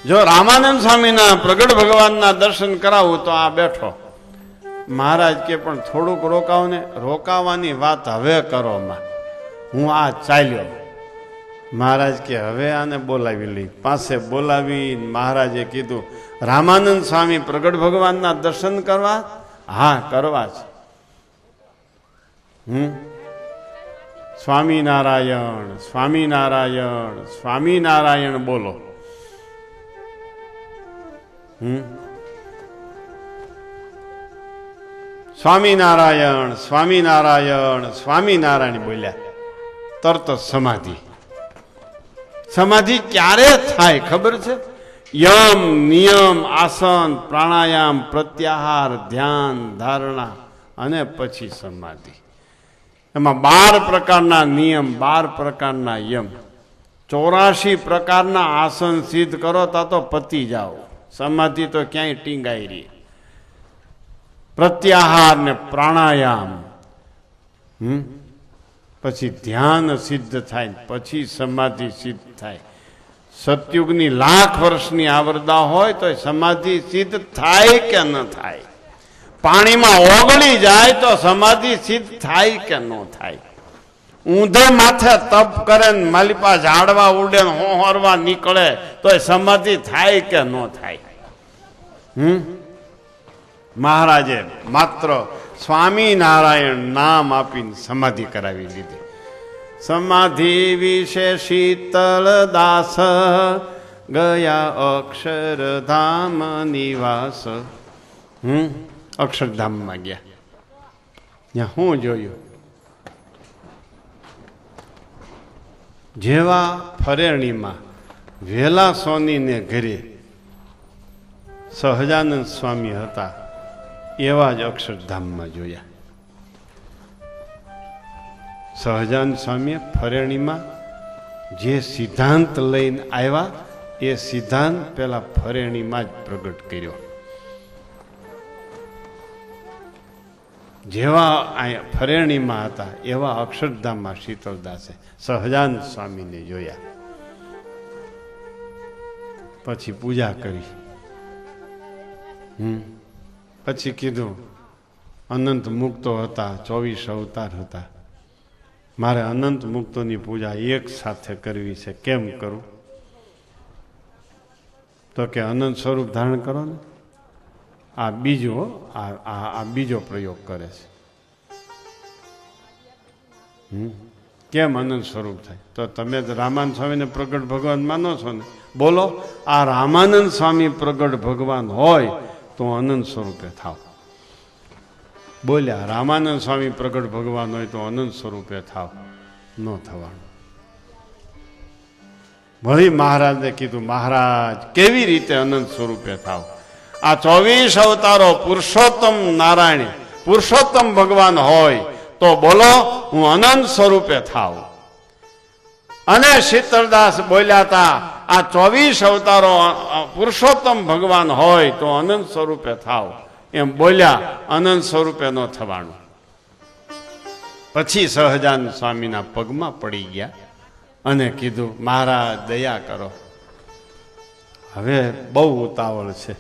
જો રામાનંદ સ્વામીના પ્રગટ ભગવાનના દર્શન કરાવું તો આ બેઠો. મહારાજ કે પણ થોડુંક રોકાવ ને. રોકાવાની વાત હવે કરો માં, હું આ ચાલ્યો. મહારાજ કે હવે આને બોલાવી લઈ. પાસે બોલાવી મહારાજે કીધું, રામાનંદ સ્વામી પ્રગટ ભગવાનના દર્શન કરવા? હા, કરવા છે. સ્વામિનારાયણ સ્વામિનારાયણ સ્વામિનારાયણ બોલો. સ્વામિનારાયણ સ્વામિનારાયણ સ્વામિનારાયણ બોલ્યા. તરત સમાધિ. સમાધિ ક્યારે થાય ખબર છે? યમ, નિયમ, આસન, પ્રાણાયામ, પ્રત્યાહાર, ધ્યાન, ધારણા અને પછી સમાધિ. એમાં 12 પ્રકારના નિયમ, 12 પ્રકારના યમ, 84 પ્રકારના આસન સિદ્ધ કરો તા તો પતી જાઓ. સમાધિ તો ક્યાંય ટીંગાઈ રહી. પ્રત્યાહાર ને પ્રાણાયામ, પછી ધ્યાન સિદ્ધ થાય, પછી સમાધિ સિદ્ધ થાય. સતયુગની 1,00,000 વર્ષની આવરદા હોય તો સમાધિ સિદ્ધ થાય કે ન થાય? પાણીમાં ઓગળી જાય તો સમાધિ સિદ્ધ થાય કે ન થાય? ઊંધે માથે તપ કરે ને માલિપા ઝાડવા ઉડે ને હોહરવા નીકળે તો સમાધિ થાય કે ન થાય? મહારાજે માત્ર સ્વામિનારાયણ નામ આપીને સમાધિ કરાવી દીધી. સમાધિ વિશે શીતળ દાસ ગયા અક્ષરધામ નિવાસ. અક્ષરધામમાં ગયા. ત્યાં શું જોયું? જેવા ફરેણીમાં વેલા સોનીને ઘરે સહજાનંદ સ્વામી હતા એવા જ અક્ષરધામમાં જોયા. સહજાનંદ સ્વામીએ ફરેણીમાં જે સિદ્ધાંત લઈને આવ્યા એ સિદ્ધાંત પેલા ફરેણીમાં જ પ્રગટ કર્યો. જેવા ફરેણીમાં હતા એવા અક્ષરધામમાં શીતળદાસે સહજાનંદ સ્વામીને જોયા. પછી પૂજા કરી. પછી કીધું અનંત મુક્તો હતા, 24 અવતાર હતા, મારે અનંત મુક્તોની પૂજા એક સાથે કરવી છે, કેમ કરું? તો કે અનંત સ્વરૂપ ધારણ કરો ને. આ બીજો પ્રયોગ કરે છે. કેમ અનંત સ્વરૂપ થાય? તો તમે રામાનંદ સ્વામીને પ્રગટ ભગવાન માનો છો ને? બોલો, આ રામાનંદ સ્વામી પ્રગટ ભગવાન હોય તો અનંત સ્વરૂપે થાવ. બોલ્યા, રામાનંદ સ્વામી પ્રગટ ભગવાન હોય તો અનંત સ્વરૂપે થાવ. ન થવાનું. વળી મહારાજને કીધું, મહારાજ કેવી રીતે અનંત સ્વરૂપે થાવ? આ 24 અવતારો પુરુષોત્તમ નારાયણ પુરુષોત્તમ ભગવાન હોય તો બોલો હું અનંત સ્વરૂપે થાવ. અને શીતળદાસ બોલ્યા હતા, આ 24 અવતારો પુરુષોત્તમ ભગવાન હોય તો અનંત સ્વરૂપે થાવ. એમ બોલ્યા, અનંત સ્વરૂપે ન થવાનું. પછી સહજાનંદ સ્વામીના પગમાં પડી ગયા અને કીધું, મહારાજ દયા કરો, હવે બહુ ઉતાવળ છે.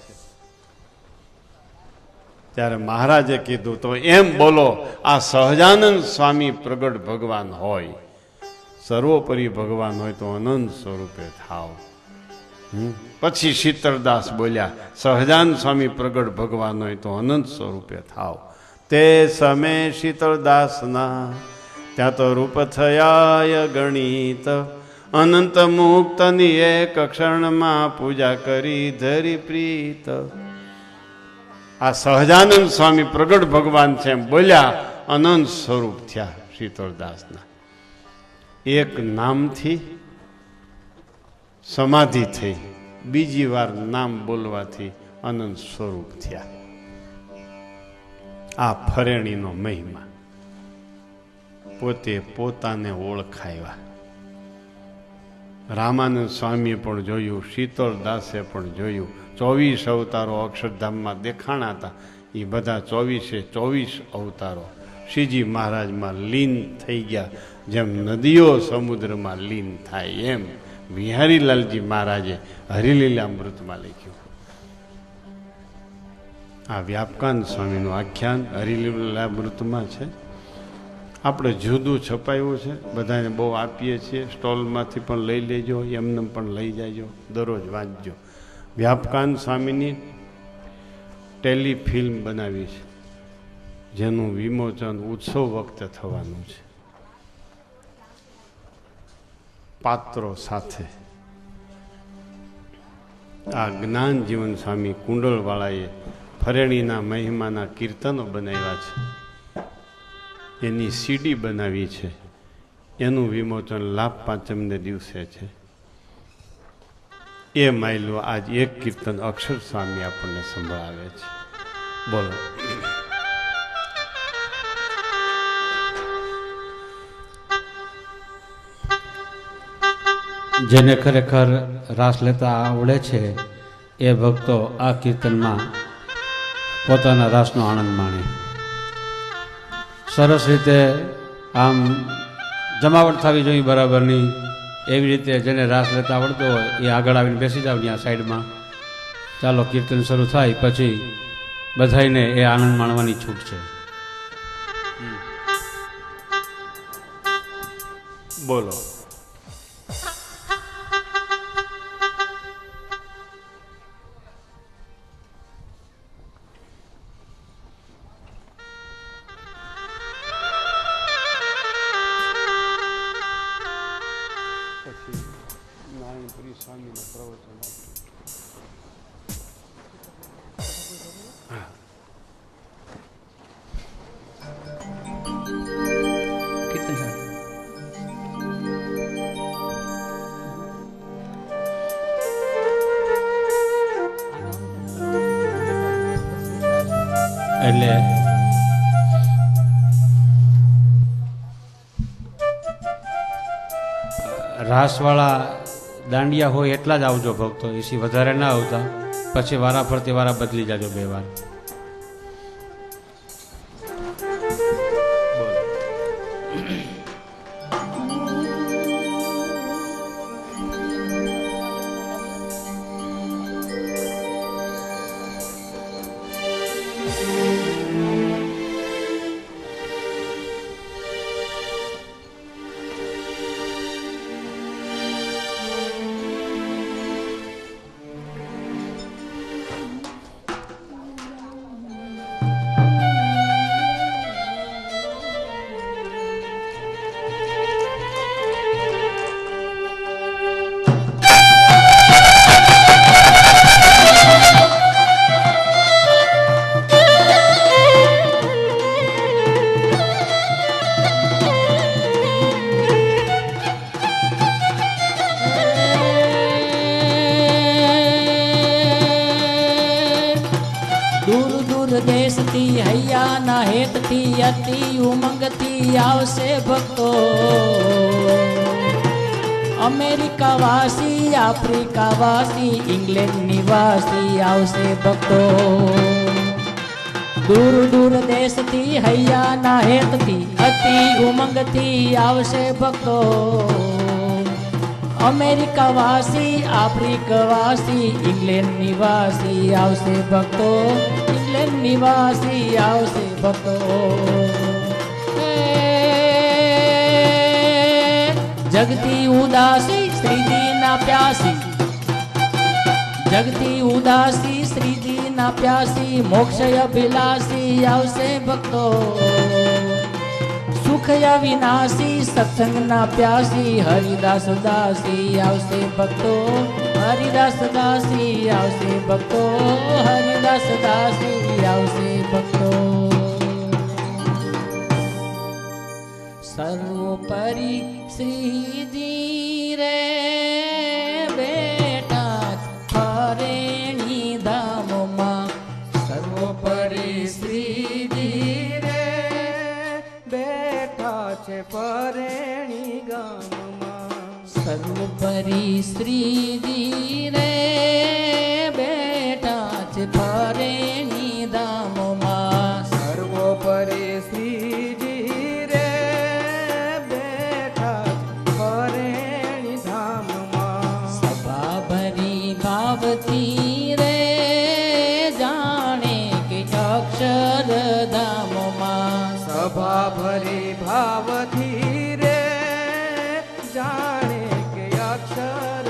ત્યારે મહારાજે કીધું, તો એમ બોલો આ સહજાનંદ સ્વામી પ્રગટ ભગવાન હોય, સર્વોપરી ભગવાન હોય તો અનંત સ્વરૂપે થાવ. પછી શીતળદાસ બોલ્યા, સહજાનંદ સ્વામી પ્રગટ ભગવાન હોય તો અનંત સ્વરૂપે થાવ. તે સમય શીતળદાસના ત્યાં તો રૂપ થયા ગણિત, અનંત મુક્તની એક ક્ષણમાં પૂજા કરી ધરી પ્રીત. આ સહજાનંદ સ્વામી પ્રગટ ભગવાન છે એમ બોલ્યા, અનંત સ્વરૂપ થયા શીતળદાસના. એક નામથી સમાધિ થઈ, બીજી વાર નામ બોલવાથી અનંત સ્વરૂપ થયા. આ ફરેણીનો મહિમા. પોતે પોતાને ઓળખાવ્યા. રામાનંદ સ્વામીએ પણ જોયું, શીતળદાસે પણ જોયું. 24 અવતારો અક્ષરધામમાં દેખાણા હતા. એ બધા 24 અવતારો શ્રીજી મહારાજમાં લીન થઈ ગયા. જેમ નદીઓ સમુદ્રમાં લીન થાય એમ વિહારીલાલજી મહારાજે હરિલીલામૃતમાં લખ્યું. આ વ્યાપકાનંદ સ્વામીનું આખ્યાન હરિલીલામૃતમાં છે. આપણે જુદું છપાયું છે, બધાને બહુ આપીએ છીએ. સ્ટોલમાંથી પણ લઈ લેજો, એમને પણ લઈ જાયજો, દરરોજ વાંચજો. વ્યાપકાનંદ સ્વામીની ટેલિફિલ્મ બનાવી છે, જેનું વિમોચન ઉત્સવ વખતે થવાનું છે. પાત્રો સાથે આ જ્ઞાન જીવન સ્વામી કુંડળવાળાએ ફરેણીના મહિમાના કીર્તનો બનાવ્યા છે. એની સીડી બનાવી છે. એનું વિમોચન લાભ પાંચમને દિવસે છે. એ માયલો આજ એક કીર્તન અક્ષર સ્વામી આપણને સંભળાવે છે. બોલો. જેને ખરેખર રાસ લેતા આવડે છે એ ભક્તો આ કીર્તનમાં પોતાના રાસનો આનંદ માણે. સરસ રીતે આમ જમાવટ થવી જોઈએ બરાબરની. એવી રીતે જેને રાસ લેતા આવડતો હોય એ આગળ આવીને બેસી જાવ ત્યાં સાઈડમાં. ચાલો કીર્તન શરૂ થાય પછી બધાઈને એ આનંદ માણવાની છૂટ છે. બોલો. નારાયણપુરી સ્વામીના પ્રવચન એટલે રાસવાળા દાંડિયા હોય એટલા જ આવજો ભક્તો, એસી વધારે ના આવતા. પછી વારા ફરતી વારા બદલી જાજો 2 વાર. દેશથી હૈયાના હેતથી અતિ ઉમંગથી આવશે ભક્તો. અમેરિકા વાસી, આફ્રિકા વાસી, ઇંગ્લેન્ડ નિવાસી આવશે ભક્તો. દૂર દૂર દેશથી હૈયાના હેતથી અતિ ઉમંગથી આવશે ભક્તો. અમેરિકા વાસી, આફ્રિકા વાસી, ઇંગ્લેન્ડ નિવાસી આવશે ભક્તો. ઇંગ્લેન્ડ નિવાસી આવશે ભક્તો. જગતી ઉદાસી શ્રીજીના પ્યાસી, જગતી ઉદાસી શ્રીજીના પ્યાસી, મોક્ષ અભિલાષી આવશે ભક્તો. સુખ અવિનાશી સત્સંગના પ્યાસી હરિદાસ દાસી આવશે ભક્તો હરિદાસ દાસી આવશે ભક્તો હરિદાસ દાસી આવશે ભક્તો સર્વોપરી શ્રીજી રે બેટા ફરેણી ધામમાં સર્વોપરી શ્રીજી રે બેઠા છે પરેણી ગામમાં સર્વોપરી શ્રીજી રે બેટા છે ફરેણી ધામમાં સર્વોપરી શ્રીજી રે બેઠા છે પરેણી ધામમાં સભા ભરી ભાવતી રે જાણે કે અક્ષર ધામમાં સભા ભરી ભાવથી રે જાણે કે અક્ષર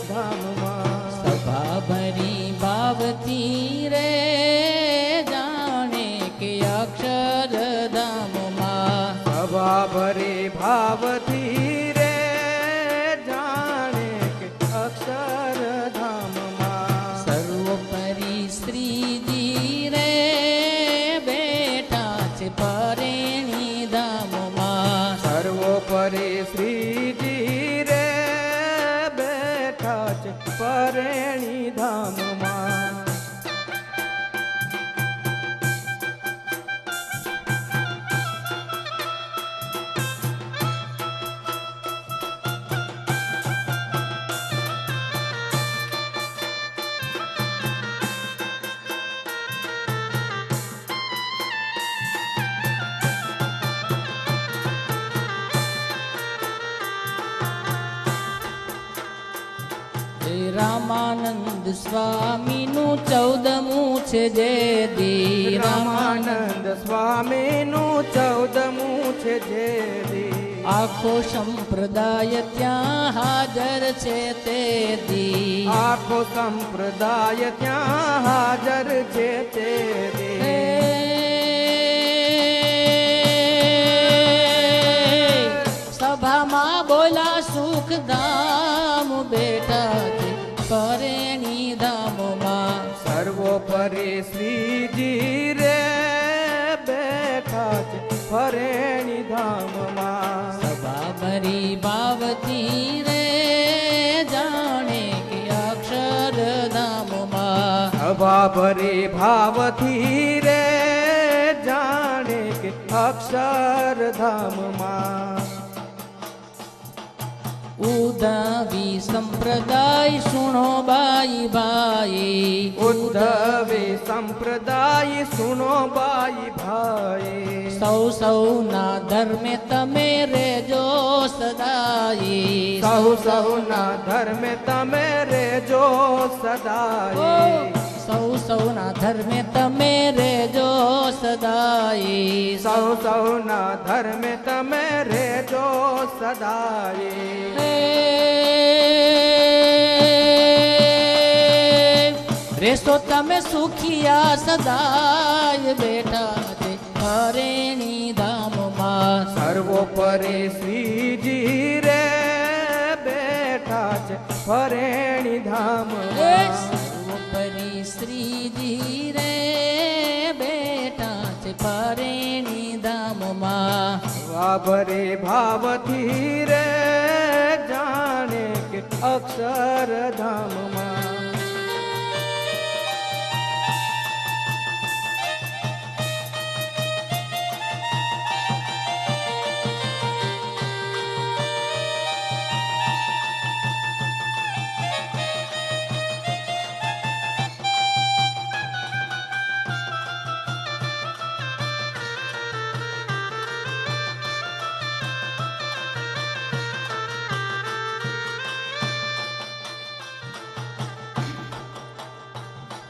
ધામમાં સભા ભરી ભાવતી રે જાણે કે અક્ષર ધામમાં સભા ભરી ભાવથી રે જાણે કે અક્ષર ધામમાં સર્વોપરી શ્રીજી રે બેઠા છે પરેણી ધામમાં સર્વોપરી શ્રીજી રે બેઠા છે પરેણી ધામમાં રામાનંદ સ્વામીનું 14મું છે જે દી રામાનંદ સ્વામીનું 14મું છે જે દી આખો સંપ્રદાય ત્યાં હાજર છે તે દી આખો સંપ્રદાય ત્યાં હાજર છે તે દી સભામાં બોલા સુખધામ બેઠા છે પરેણી ધામમાં સર્વોપરી શ્રીજી રે બેઠા છે પરેણી ધામમાં સભા ભરી ભાવતી રે જાણે કે અક્ષર ધામમાં સભા ભરી ભાવથી રે જાણે કે અક્ષર ધામમાં ઉદ્ધવી સંપ્રદાય સુણો બાઈ ભાઈ ઉદ્ધવે સંપ્રદાય સુનો બાઈ ભાઈ સૌ સૌના ધર્મે તમે રેજો સદાઈ સૌ સૌના ધર્મે તમે રેજો સદાય સૌ સૌના ધર્મે તમે રેજો સદાઈ સૌ સૌના ધર્મે તમે રેજો સદાય રેસો તમે સુખિયા સદાય બેઠા છે હરેણી ધામમાં સર્વોપરી શ્રીજી રે બેઠા છે પરેણી ધામમાં સર્વોપરી શ્રીજી રે બેઠા છે પરેણી ધામમાં વાભરે ભાવથી રે જાણે કે અક્ષર ધામમાં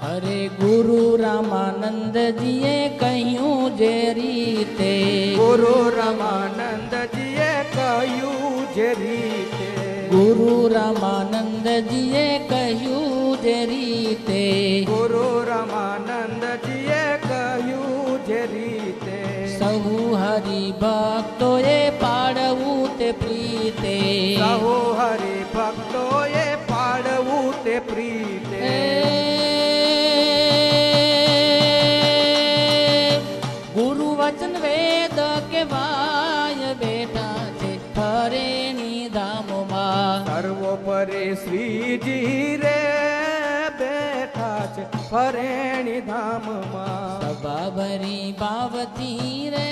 અરે ગુરુ રામાનંદજીએ કહ્યું જે રીતે ગુરુ રામાનંદજીએ કહ્યું જે રીતે ગુરુ રામાનંદજીએ કહ્યું જે રીતે ગુરુ રામાનંદજીએ કહ્યું જે રીતે સહુ હરિ ભક્તોએ પાડવું તે પ્રીતે સહુ હરિ ભક્તોએ પાડવું તે પ્રીતે ગુરુ વચન વેદ કેવાય બેઠા છે ફરેણી ધામમાં સર્વોપરી શ્રીજી રે બેઠા છે ફરેણી ધામમાં સભા ભરી ભાવથી રે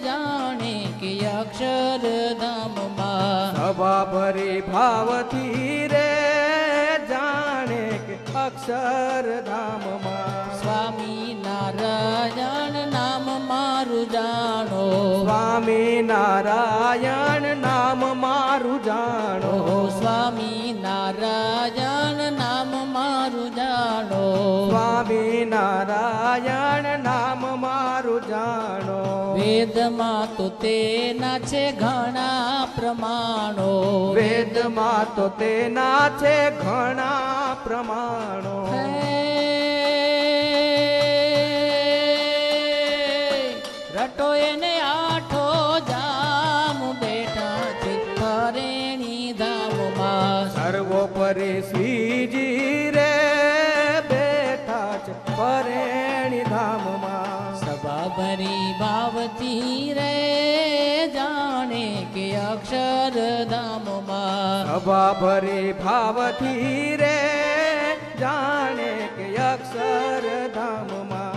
જાણે કે અક્ષરધામમાં સભા ભરી ભાવથી રે જાણે કે અક્ષરધામમાં સ્વામી નારાયણ નામ મારું જાણો સ્વામી નારાયણ નામ મારું જાણો સ્વામી નારાયણ નામ મારું જાણો સ્વામી નારાયણ નામ મારું જાણો વેદમાં તો તેના છે ઘણા પ્રમાણો વેદમાં તો તેના છે ઘણા પ્રમાણો રટો એને આઠો જામ બેઠા છે ફરેણી ધામમાં સર્વોપરી શ્રીજી રે બેઠા છે ફરેણી ધામમાં સભા ભરી ભાવથી રે જાણે કે અક્ષરધામમાં સભા ભરી ભાવથી રે જાણે કે અક્ષરધામમાં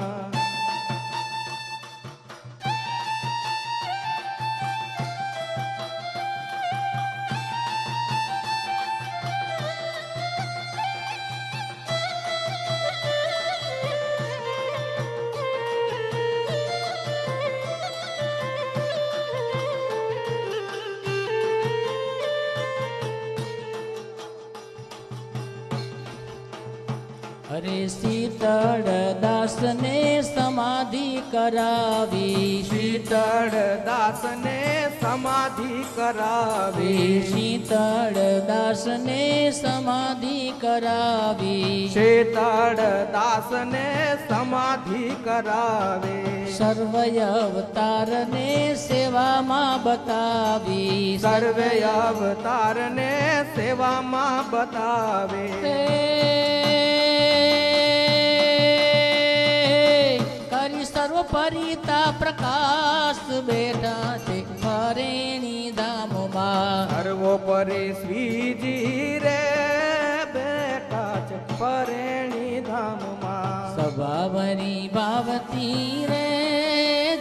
અરે શીતળ દાસને સમાધિ કરાવી શીતળ દાસને સમાધિ કરાવી શીતળ દાસને સમાધિ કરાવી શીતળ દાસને સમાધિ કરાવે સર્વ અવતારને સેવામાં બતાવી સર્વે અવતારને સેવામાં બતાવે કરી સર્વ પરિતા પ્રકાશ બેઠા છે ફરેણી ધામમાં સર્વોપરી શ્રીજી રે બેઠા છે ફરેણી ધામમાં સભા ભરી ભાવથી રે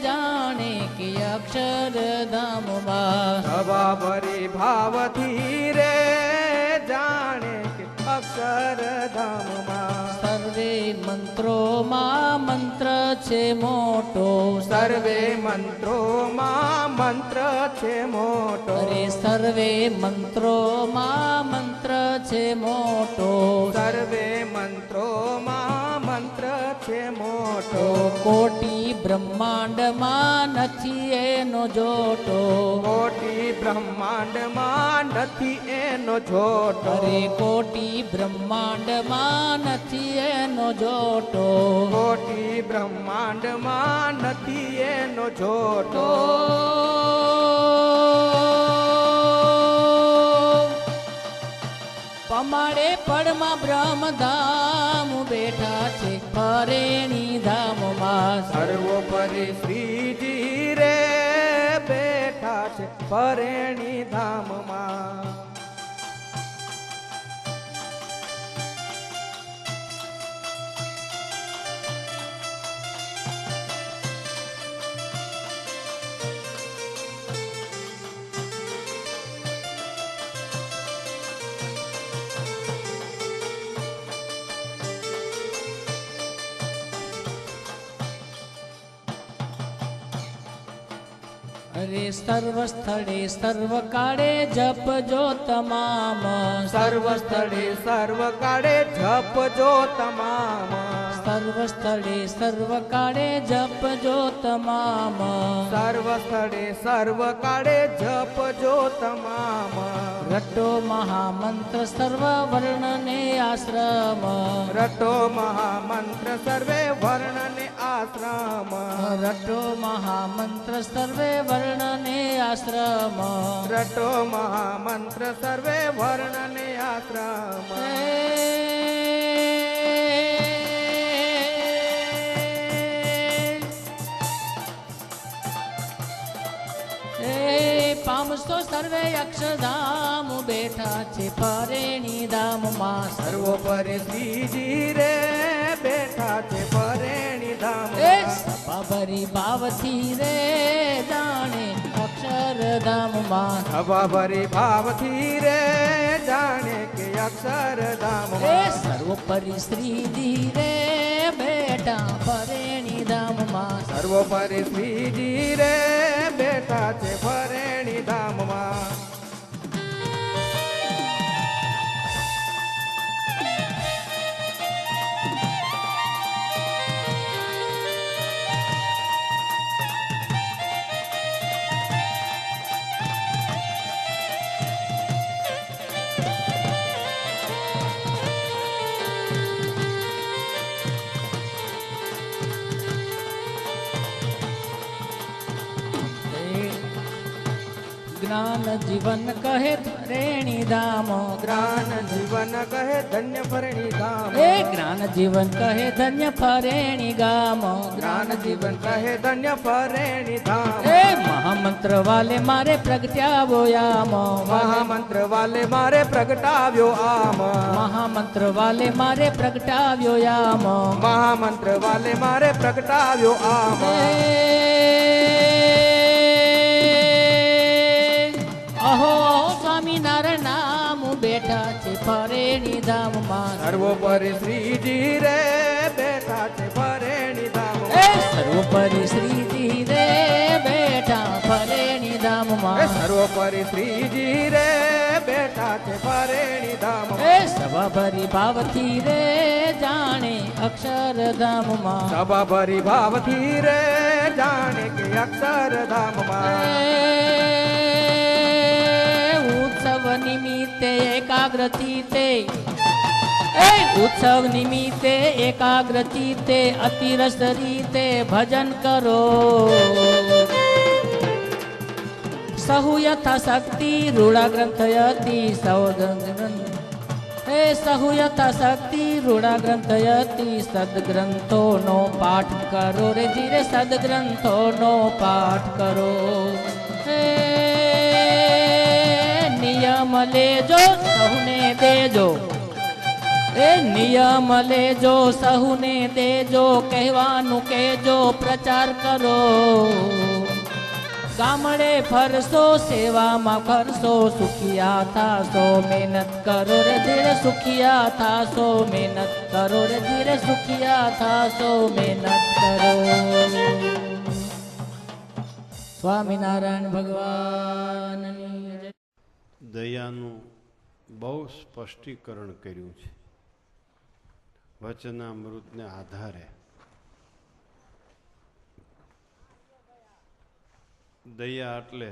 જાણે કે અક્ષરધામમાં સભા ભરી ભાવથી રે જાણે કે અક્ષરધામમાં સર્વે મંત્રોમાં મંત્ર છે મોટો સર્વે મંત્રોમાં મંત્ર છે મોટો અરે સર્વે મંત્રોમાં મંત્ર છે મોટો સર્વે મંત્રોમાં મંત્ર છે મોટો કોટી બ્રહ્માંડમાં નથી એનો જોટો કોટી બ્રહ્માંડમાં નથી એનો જોટો અરે કોટી બ્રહ્માંડમાં નથી એનો જોટો કોટી બ્રહ્માંડમાં નથી એનો જોટો પમાડે પડમાં બ્રહ્મધામ બેઠા છે ફરેણી ધામમાં સર્વોપરી શ્રીજી રે બેઠા છે ફરેણી ધામમાં અરે સર્વ સ્થળે સર્વ કાળે જપજો તમામ સર્વ સ્થળે સર્વ કાળે જપજો તમામ સર્વ સ્થળે સર્વ કાળે જપજો તમામ સર્વ સ્થળે સર્વ કાળે જપજો તમામ રટો મહામંત્ર સર્વ વર્ણને આશ્રમ રટો મહામંત્ર સર્વે વર્ણને આશ્રમ રટો મહામંત્ર સર્વે વર્ણને આશ્રમ રટો મહામંત્ર સર્વે વર્ણને આશ્રમ પામસો સર્વે અક્ષરધામ બેઠા છે પરેણી ધામમાં સર્વોપરી શ્રીજી રે બેઠા છે પરેણી ધામ એ સભા ભરી ભાવથી રે જાણે અક્ષરધામમાં સભા ભરી ભાવથી રે જાણે કે અક્ષરધામ એ સર્વોપરી શ્રીજી રે બેઠા પરેણી ધામમાં સર્વોપરી શ્રીજી રે બેઠા છે પરેણી ધામમાં જ્ઞાન જીવન કહે પરેણી ધામ જ્ઞાન જીવન કહે ધન્ય પરેણી ધામ એ જ્ઞાન જીવન કહે ધન્ય પરેણી ગામ જ્ઞાન જીવન કહે ધન્ય પરેણી ધામ એ મહામંત્ર વાલે મારે પ્રગટ્યાવો આમ મહામંત્ર વાલે મારે પ્રગટાવ્યો આમ મહામંત્ર વાલે મારે પ્રગટાવ્યો આમ મહામંત્ર વાલે મારે પ્રગટાવ્યો આમ અહો સ્વામિનારાયણ નામ બેઠા છે પરેણી ધામમાં સર્વોપરી શ્રીજી રે બેઠા છે પરેણી ધામ એ સર્વોપરી શ્રીજી રે બેઠા પરેણી ધામમાં સર્વોપરી શ્રીજી રે બેઠા છે પરેણી ધામ એ સભા ભરી ભાવથી રે જાણે અક્ષરધામમાં સભા ભરી ભાવથી રે જાણે કે અક્ષરધામમાં ઉત્સવ નિમિત્તે એકાગ્રચિત્તે એ ઉત્સવ નિમિત્તે એકાગ્રચિત્તે અતિરસ રીતે ભજન કરો સહુ યથા શક્તિ રૂડા ગ્રંથ યતિ સૌ ગ્રંથ હે સહુ યથા શક્તિ રૂડા ગ્રંથ યતિ સદગ્રંથોનો પાઠ કરો રે ધીરે સદગ્રંથોનો પાઠ કરો હે નિયમ લેજો સહુને દેજો એ નિયમ લેજો સહુને દેજો કહેવાનું કહેજો પ્રચાર કરો ગામડે ફરશો સેવામાં ફરશો સુખિયા થાશો મહેનત કરો રે ધીરે સુખિયા થાશો મહેનત કરો રે ધીરે સુખિયા થાશો મહેનત કરો સ્વામિનારાયણ ભગવાનની જય. દયાનું બહુ સ્પષ્ટીકરણ કર્યું છે વચનામૃતને આધારે. દયા એટલે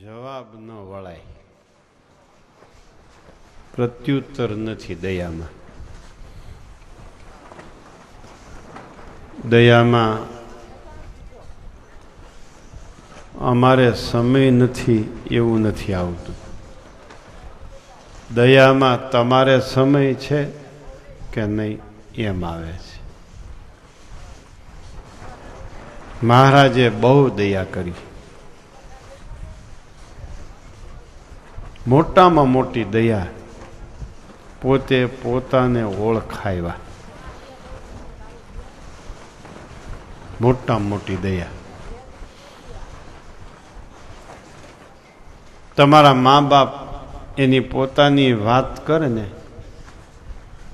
જવાબ ન વળાય, પ્રત્યુત્તર નથી દયામાં. દયામાં અમારે સમય નથી એવું નથી આવતું. દયામાં તમારે સમય છે કે નહીં એમ આવે છે. મહારાજે બહુ દયા કરી. મોટામાં મોટી દયા પોતે પોતાને ઓળખાવ્યા. મોટામાં મોટી દયા. તમારા મા બાપ એની પોતાની વાત કરે ને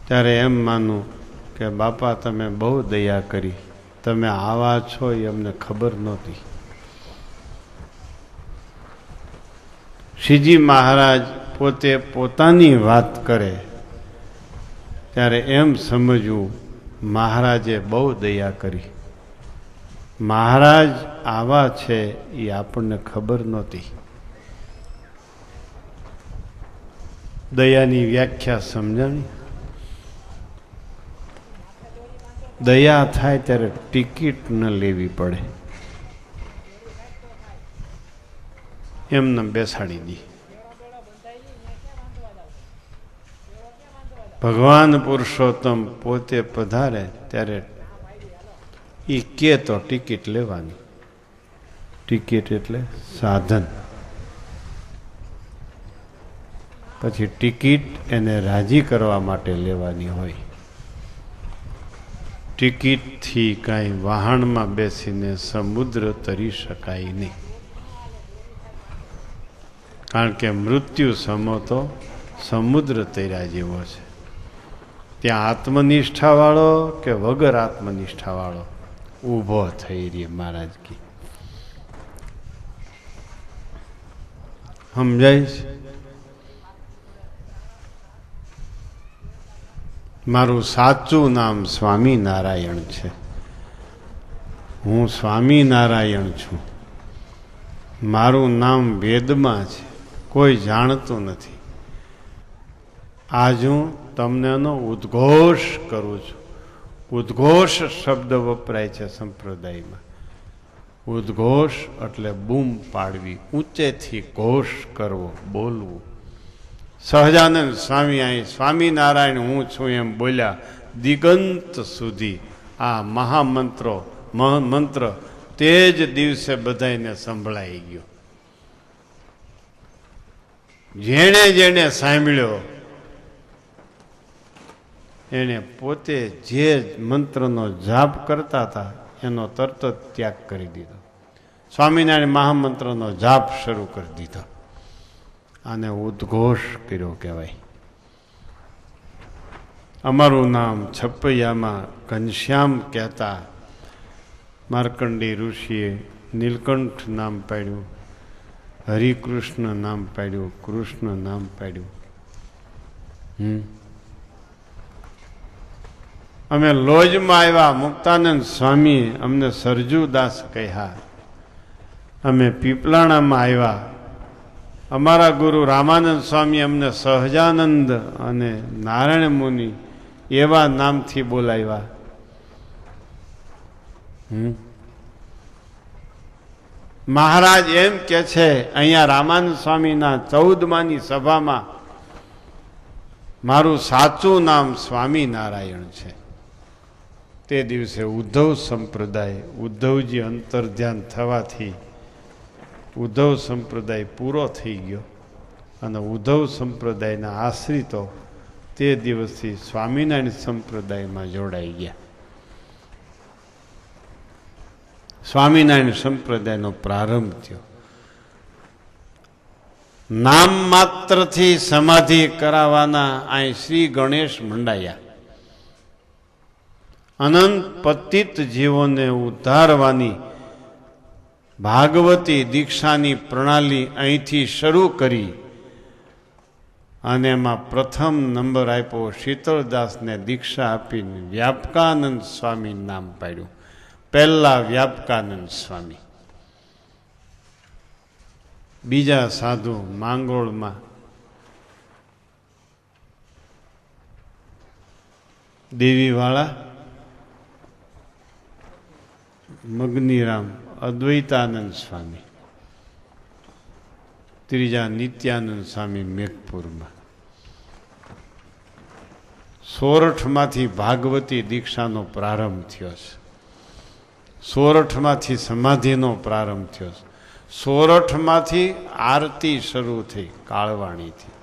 ત્યારે એમ માનું કે બાપા તમે બહુ દયા કરી, તમે આવા છો એ અમને ખબર નહોતી. શ્રીજી મહારાજ પોતે પોતાની વાત કરે ત્યારે એમ સમજવું મહારાજે બહુ દયા કરી. મહારાજ આવા છે એ આપણને ખબર નહોતી. દયાની વ્યાખ્યા સમજાણી. દયા થાય ત્યારે ટિકિટ ન લેવી પડે, એમને બેસાડી દી. ભગવાન પુરુષોત્તમ પોતે પધારે ત્યારે એ કે તો ટિકિટ લેવાની. ટિકિટ એટલે સાધન. પછી ટિકિટ એને રાજી કરવા માટે લેવાની હોય. ટિકિટથી કાંઈ વહાણમાં બેસીને સમુદ્ર તરી શકાય નહીં, કારણ કે મૃત્યુ સમો તો સમુદ્ર તર્યા જેવો છે. ત્યાં આત્મનિષ્ઠાવાળો કે વગર આત્મનિષ્ઠાવાળો ઊભો થઈ રહી. મહારાજ કી સમજાય છે? મારું સાચું નામ સ્વામિનારાયણ છે. હું સ્વામિનારાયણ છું. મારું નામ વેદમાં છે, કોઈ જાણતું નથી. આજ હું તમને એનો ઉદ્ઘોષ કરું છું. ઉદ્ઘોષ શબ્દ વપરાય છે સંપ્રદાયમાં. ઉદ્ઘોષ એટલે બૂમ પાડવી, ઊંચેથી ઘોષ કરવો, બોલવું. સહજાનંદ સ્વામી અહીં સ્વામિનારાયણ હું છું એમ બોલ્યા દિગંત સુધી. આ મહામંત્રો મંત્ર તે જ દિવસે બધાને સંભળાઈ ગયો. જેણે જેણે સાંભળ્યો એને પોતે જે મંત્રનો જાપ કરતા હતા એનો તરત જ ત્યાગ કરી દીધો. સ્વામિનારાયણ મહામંત્રનો જાપ શરૂ કરી દીધો. આને ઉદ્ઘોષ કર્યો કહેવાય. અમારું નામ છપૈયામાં ઘનશ્યામ કહેતા માર્કંડી ઋષિએ નીલકંઠ નામ પાડ્યું, હરિકૃષ્ણ નામ પાડ્યું, કૃષ્ણ નામ પાડ્યું. અમે લોજમાં આવ્યા, મુક્તાનંદ સ્વામી અમને સરજુદાસ કહ્યા. અમે પીપલાણામાં આવ્યા, અમારા ગુરુ રામાનંદ સ્વામી અમને સહજાનંદ અને નારાયણ મુનિ એવા નામથી બોલાવ્યા. મહારાજ એમ કે છે અહીંયા રામાનંદ સ્વામીના 14માની સભામાં મારું સાચું નામ સ્વામિનારાયણ છે. તે દિવસે ઉદ્ધવ સંપ્રદાય, ઉદ્ધવજી અંતર્ધ્યાન થવાથી ઉદ્ધવ સંપ્રદાય પૂરો થઈ ગયો અને ઉદ્ધવ સંપ્રદાયના આશ્રિતો તે દિવસથી સ્વામિનારાયણ સંપ્રદાયમાં જોડાઈ ગયા. સ્વામિનારાયણ સંપ્રદાયનો પ્રારંભ થયો. નામ માત્રથી સમાધિ કરાવવાના અહીં શ્રી ગણેશ મંડાયા. અનંત પતિત જીવોને ઉદ્ધારવાની ભાગવતી દીક્ષાની પ્રણાલી અહીંથી શરૂ કરી અને એમાં પ્રથમ નંબર આપ્યો. શીતળદાસને દીક્ષા આપીને વ્યાપકાનંદ સ્વામી નામ પાડ્યું. પહેલા વ્યાપકાનંદ સ્વામી. બીજા સાધુ માંગરોળમાં દેવીવાળા, મગનીરામ, અદ્વૈતાનંદ સ્વામી. ત્રીજા નિત્યાનંદ સ્વામી મેઘપુરમાં. સોરઠમાંથી ભાગવતી દીક્ષાનો પ્રારંભ થયો છે. સોરઠમાંથી સમાધિનો પ્રારંભ થયો છે. સોરઠમાંથી આરતી શરૂ થઈ કાળવાણીથી.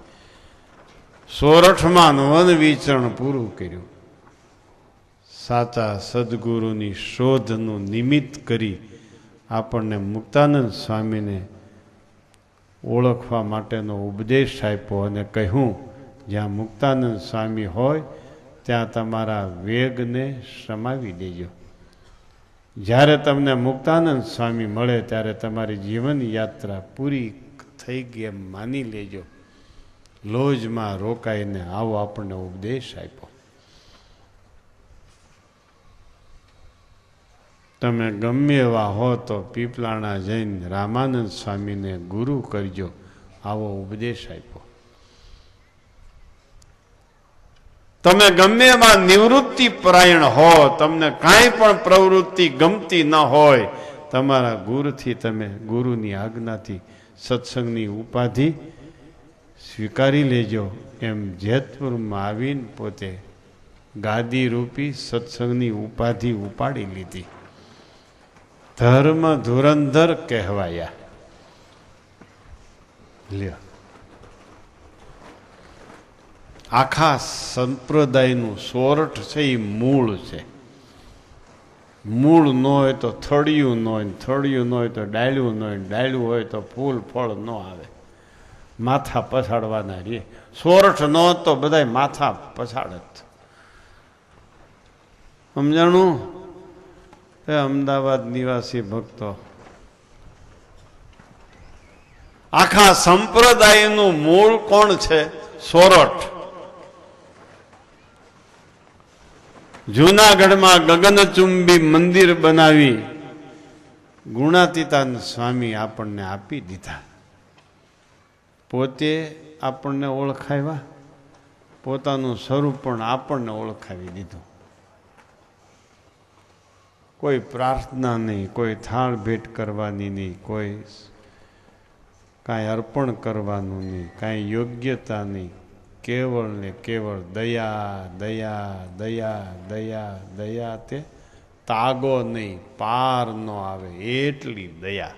સોરઠમાં વન વિચરણ પૂરું કર્યું. સાચા સદગુરુની શોધનું નિમિત્ત કરી આપણને મુક્તાનંદ સ્વામીને ઓળખવા માટેનો ઉપદેશ આપ્યો અને કહ્યું જ્યાં મુક્તાનંદ સ્વામી હોય ત્યાં તમારા વેગને સમાવી દેજો. જ્યારે તમને મુક્તાનંદ સ્વામી મળે ત્યારે તમારી જીવન યાત્રા પૂરી થઈ ગઈ એમ માની લેજો. લોજમાં રોકાઈને આવો આપણને ઉપદેશ આપ્યો. તમે ગમે એવા હો તો પીપલાણા જઈને રામાનંદ સ્વામીને ગુરુ કરજો, આવો ઉપદેશ આપ્યો. તમે ગમે એમાં નિવૃત્તિ પરાયણ હો, તમને કાંઈ પણ પ્રવૃત્તિ ગમતી ન હોય, તમારા ગુરુથી તમે ગુરુની આજ્ઞાથી સત્સંગની ઉપાધિ સ્વીકારી લેજો. એમ જેતપુરમાં આવીને પોતે ગાદી રૂપી સત્સંગની ઉપાધિ ઉપાડી લીધી. ધર્મ ધુરંધર કહેવાયા. લ્યો, આખા સંપ્રદાયનું સોરઠ છે એ મૂળ છે. મૂળ ન હોય તો થળિયું ન હોય, થળિયું ન હોય તો ડાળ્યું ન હોય, ડાળ્યું હોય તો ફૂલ ફળ ન આવે. માથા પછાડવાના રે. સોરઠ ન તો બધાય માથા પછાડત. સમજાણું? એ અમદાવાદ નિવાસી ભક્તો, આખા સંપ્રદાયનું મૂળ કોણ છે? સોરઠ. જૂનાગઢમાં ગગનચુંબી મંદિર બનાવી ગુણાતીતાન સ્વામી આપણને આપી દીધા. પોતે આપણને ઓળખાવ્યા, પોતાનું સ્વરૂપ પણ આપણને ઓળખાવી દીધું. કોઈ પ્રાર્થના નહીં, કોઈ થાળ ભેટ કરવાની નહીં, કોઈ કાંઈ અર્પણ કરવાનું નહીં, કાંઈ યોગ્યતા નહીં. કેવળ ને કેવળ દયા દયા દયા દયા દયા. તે તાગો નહીં, પાર ન આવે એટલી દયા.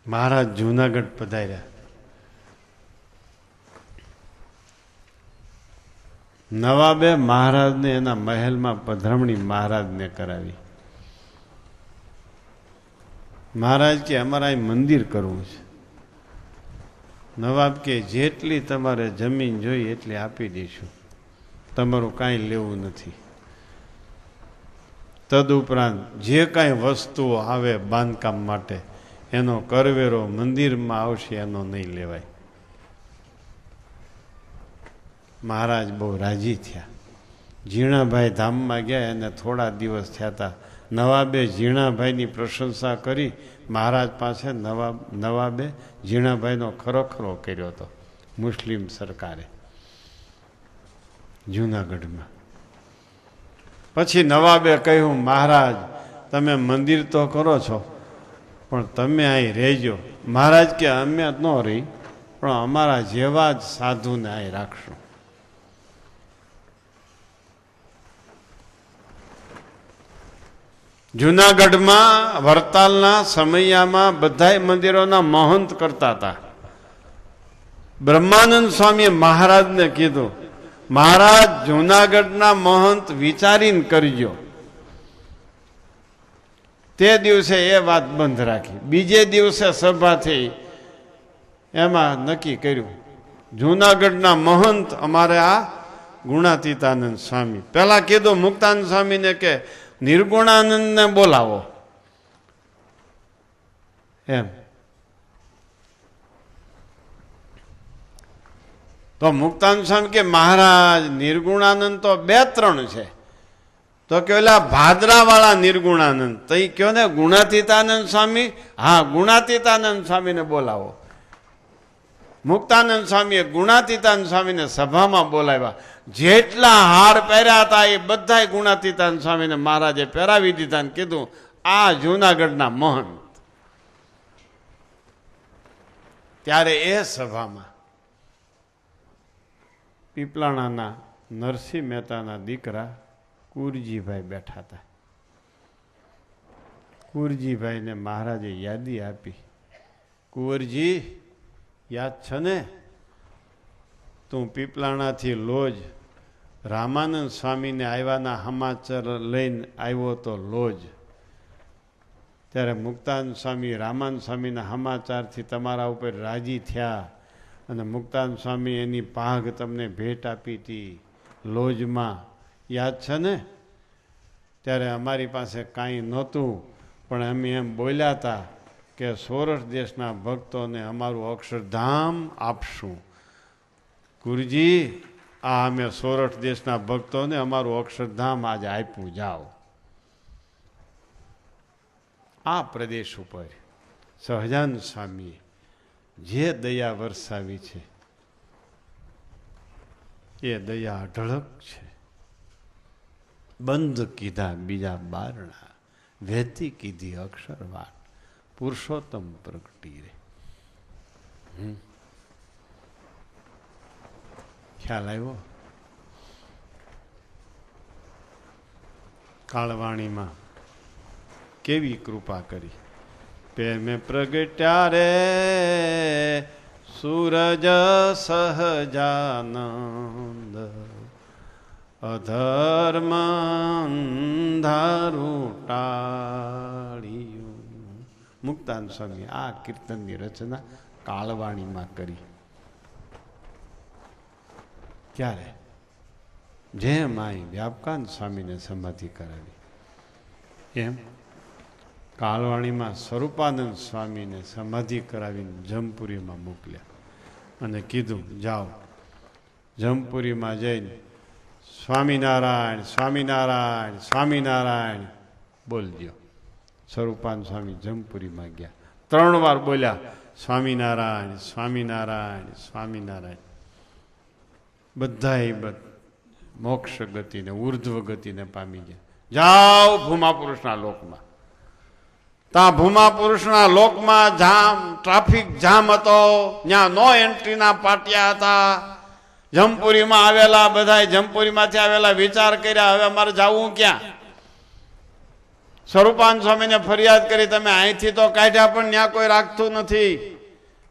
મહારાજ જૂનાગઢ પધાર્યા. નવાબે મહારાજને એના મહેલમાં પધરામણી મહારાજને કરાવી. મહારાજ કે અમારે અહીં મંદિર કરવું છે. નવાબ કે જેટલી તમારે જમીન જોઈએ એટલી આપી દઈશું, તમારું કાંઈ લેવું નથી. તદુપરાંત જે કાંઈ વસ્તુઓ આવે બાંધકામ માટે એનો કરવેરો મંદિરમાં આવશે, એનો નહીં લેવાય. મહારાજ બહુ રાજી થયા. ઝીણાભાઈ ધામમાં ગયા અને થોડા દિવસ થયા હતા. નવાબે ઝીણાભાઈની પ્રશંસા કરી. મહારાજ પાસે નવાબે ઝીણાભાઈનો ખરોખરો કર્યો હતો મુસ્લિમ સરકારે જૂનાગઢમાં. પછી નવાબે કહ્યું, મહારાજ તમે મંદિર તો કરો છો પણ તમે અહીં રહેજો. મહારાજ કે અમે ન રહી, પણ અમારા જેવા જ સાધુને અહીં રાખશું. જૂનાગઢમાં વરતાલના સમયમાં બધાય મંદિરોના મહંત કરતા હતા. બ્રહ્માનંદ સ્વામીએ મહારાજને કીધું, મહારાજ જૂનાગઢના મહંત વિચારીને કરજો. તે દિવસે એ વાત બંધ રાખી. બીજે દિવસે સભા થઈ, એમાં નક્કી કર્યું જૂનાગઢના મહંત અમારે આ ગુણાતીતાનંદ સ્વામી. પેલા કીધું મુક્તાનંદ સ્વામીને કે નિર્ગુણાનંદને બોલાવો એમ. તો મુક્તાનંદ સ્વામી કે મહારાજ નિર્ગુણાનંદ તો 2-3 છે. તો કે ઓલા ભાદરાવાળા નિર્ગુણાનંદ. તો એ કયો ને ગુણાતીતાનંદ સ્વામી. હા, ગુણાતીતાનંદ સ્વામીને બોલાવો. મુક્તાનંદ સ્વામીએ ગુણાતીતાનંદ સ્વામીને સભામાં બોલાવ્યા. જેટલા હાર પહેર્યા હતા એ બધા ગુણાતીતાનંદ સ્વામીને મહારાજે પહેરાવી દીધા ને કીધું, આ જૂનાગઢના મહંત. ત્યારે એ સભામાં પીપલાણાના નરસિંહ મહેતાના દીકરા કુરજીભાઈ બેઠા હતા. કુરજીભાઈને મહારાજે યાદી આપી, કુંવરજી યાદ છે ને, તું પીપલાણાથી લોજ રામાનંદ સ્વામીને આવ્યાના સમાચાર લઈને આવ્યો તો લોજ. ત્યારે મુક્તાનંદ સ્વામી રામાનંદ સ્વામીના સમાચારથી તમારા ઉપર રાજી થયા અને મુક્તાનંદ સ્વામી એની પાઘ તમને ભેટ આપી હતી લોજમાં, યાદ છે ને? ત્યારે અમારી પાસે કાંઈ નહોતું, પણ અમે એમ બોલ્યા હતા કે સોરઠ દેશના ભક્તોને અમારું અક્ષરધામ આપશું. ગુરુજી, આ અમે સોરઠ દેશના ભક્તોને અમારું અક્ષરધામ આજે આપ્યું જાઓ. આ પ્રદેશ ઉપર સહજાનંદ સ્વામીએ જે દયા વરસાવી છે એ દયા અઢળક છે. બંધ કીધા બીજા બારણા, વહેતી કીધી અક્ષરવાટ, પુરુષોત્તમ પ્રગટી રે. ખ્યાલ આવ્યો? કાળવાણીમાં કેવી કૃપા કરી. પ્રેમે પ્રગટ્યા રે સૂરજ સહજાનંદ, અધર્મ અંધારું ટાળ્યું. મુક્તાન સ્વામી આ કીર્તનની રચના કાળવાણીમાં કરી. ક્યારે? જેમ આઈ વ્યાપકાન સ્વામીને સમાધિ કરાવી એમ કાળવાણીમાં સ્વરૂપાનંદ સ્વામીને સમાધિ કરાવીને જમપુરીમાં મોકલ્યા અને કીધું જાઓ જમપુરીમાં જઈને સ્વામિનારાયણ સ્વામિનારાયણ સ્વામિનારાયણ બોલજો. સ્વરૂપાનંદ સ્વામી જમપુરીમાં ગયા, 3 વાર બોલ્યા સ્વામિનારાયણ સ્વામિનારાયણ સ્વામિનારાયણ. બધા મોક્ષ ગતિને ઉર્ધ્વ ગતિને પામી ગયા. જાઓ ભૂમા પુરુષના લોકમાં. ત્યાં ભૂમા પુરુષના લોકમાં જામ, ટ્રાફિક જામ હતો, ત્યાં નો એન્ટ્રીના પાટિયા હતા. જમપુરીમાં આવેલા બધા જમપુરીમાંથી આવેલા વિચાર કર્યા હવે અમારે જવું ક્યાં. સ્વરૂપાનંદ સ્વામીને ફરિયાદ કરી તમે અહીંથી તો કાઢ્યા પણ ત્યાં કોઈ રાખતું નથી.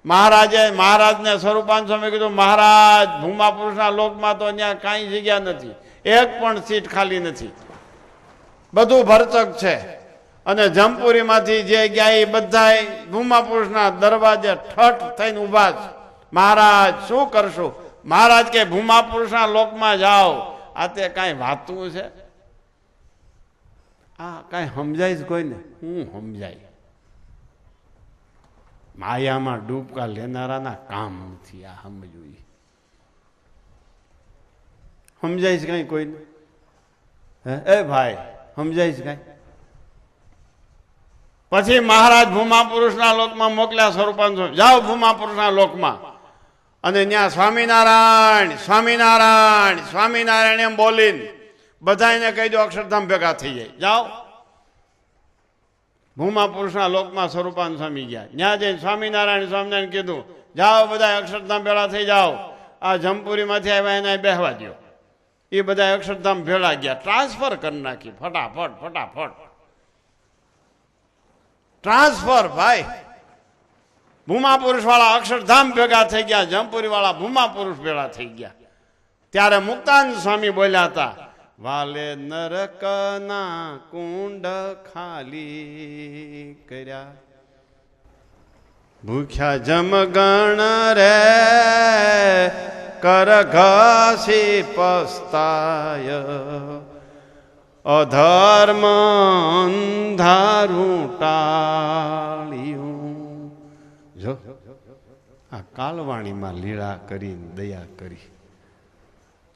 મહારાજને સ્વરૂપાનંદ સ્વામી કીધું મહારાજ ભૂમા પુરુષના લોકમાં તો ત્યાં કાંઈ જગ્યા નથી, એક પણ સીટ ખાલી નથી, બધું ભરચક છે. અને જમપુરીમાંથી જે ગયા એ બધા ભૂમા પુરુષના દરવાજે ઠઠ થઈને ઉભા છે. મહારાજ શું કરશું? મહારાજ કે ભૂમા પુરુષના લોકમાં જાઓ. આ તે કાંઈ વાતું છે? આ કાંઈ સમજાય છે કોઈને? હું સમજાય? માયામાં ડૂબકા લેનારાના કામ નથી આ સમજવું. સમજાય છે કાંઈ કોઈને? એ ભાઈ સમજાય છે કાંઈ? પછી મહારાજ ભૂમા પુરુષના લોકમાં મોકલ્યા સ્વરૂપાનંદ સ્વામી, જાઓ ભૂમા પુરુષના લોકમાં. અને ત્યાં સ્વામિનારાયણ સ્વામિનારાયણ સ્વામિનારાયણ એમ બોલીને બધાને કહી દો અક્ષરધામ ભેગા થઈ જાય. જાઓ ભૂમા પુરુષના લોકમાં સ્વરૂપાનંદ સ્વામી ગયા. ત્યાં જઈને સ્વામિનારાયણ સ્વામિનારાયણ કીધું જાઓ બધા અક્ષરધામ ભેળા થઈ જાઓ. આ જમપુરીમાંથી આવ્યા એને બેહવા દો. એ બધા અક્ષરધામ ભેળા ગયા, ટ્રાન્સફર કરી નાખી ફટાફટ ફટાફટ ટ્રાન્સફર. ભાઈ ભૂમા પુરુષ વાળા અક્ષરધામ ભેગા થઈ ગયા, જમપુરી વાળા ભૂમા પુરુષ ભેગા થઈ ગયા. ત્યારે મુક્તાનંદ સ્વામી બોલ્યા હતા વાલે નરકના કુંડ ખાલી કર્યા, ભૂખ્યા જમગણ રે કર ઘસી પસ્તાય, અધર્મ અંધારું ટાળ્યું. જો આ કાળવાણીમાં લીલા કરીને દયા કરી.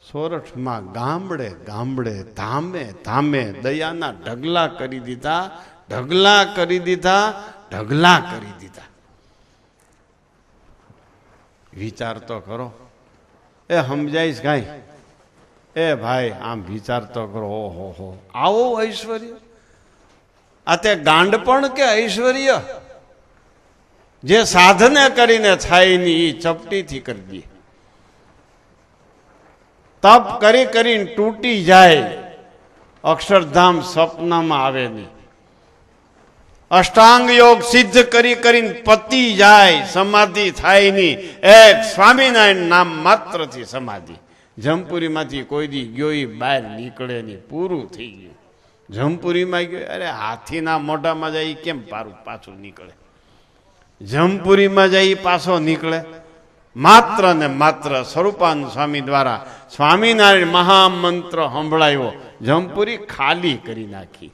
સોરઠમાં ગામડે ગામડે ધામે ધામે દયાના ઢગલા કરી દીધા, ઢગલા કરી દીધા, ઢગલા કરી દીધા. વિચાર તો કરો. એ સમજાઈશ કાંઈ? એ ભાઈ આમ વિચાર તો કરો. ઓહો હો, આવો ઐશ્વર્ય! આ તે ગાંડપણ કે ઐશ્વર્ય? જે સાધને કરીને થાય ની એ ચપટીથી કરી દે. તપ કરી કરીને તૂટી જાય, અક્ષરધામ સપનામાં આવે નહીં. અષ્ટાંગ યોગ સિદ્ધ કરી કરીને પતી જાય, સમાધિ થાય નહીં. એક સ્વામિનારાયણ નામ માત્રથી સમાધિ. જમપુરીમાંથી કોઈ દી ગયો એ બહાર નીકળે નહીં, પૂરું થઈ ગયું. જમપુરીમાં ગયો, અરે હાથીના મોઢામાં જાય કેમ પાછું નીકળે? જમપુરીમાં જાય પાછો નીકળે. માત્ર ને માત્ર સ્વરૂપાનંદ સ્વામી દ્વારા સ્વામિનારાયણ મહામંત્ર સંભળાયો, જમપુરી ખાલી કરી નાખી.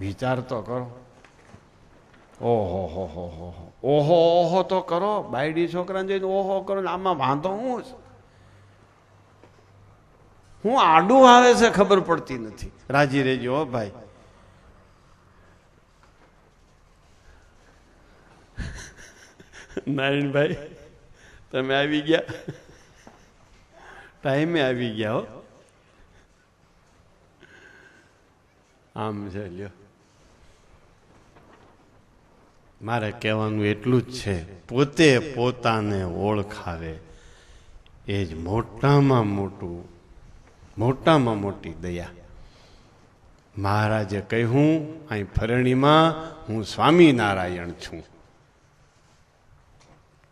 વિચાર તો કરો. ઓહો હો હો હો ઓહો ઓહો તો કરો, બાયડી છોકરાને જોઈને ઓહો કરો ને આમાં વાંધો હું છે? હું આડું આવે છે ખબર પડતી નથી. રાજી રહેજો હો ભાઈ. નારાયણભાઈ તમે આવી ગયા, ટાઈમે આવી ગયા હો. આમ છે લ્યો, મારે કહેવાનું એટલું જ છે, પોતે પોતાને ઓળખાવે એ જ મોટામાં મોટી દયા. મહારાજે કહ્યું અહીં ફરણીમાં હું સ્વામિનારાયણ છું,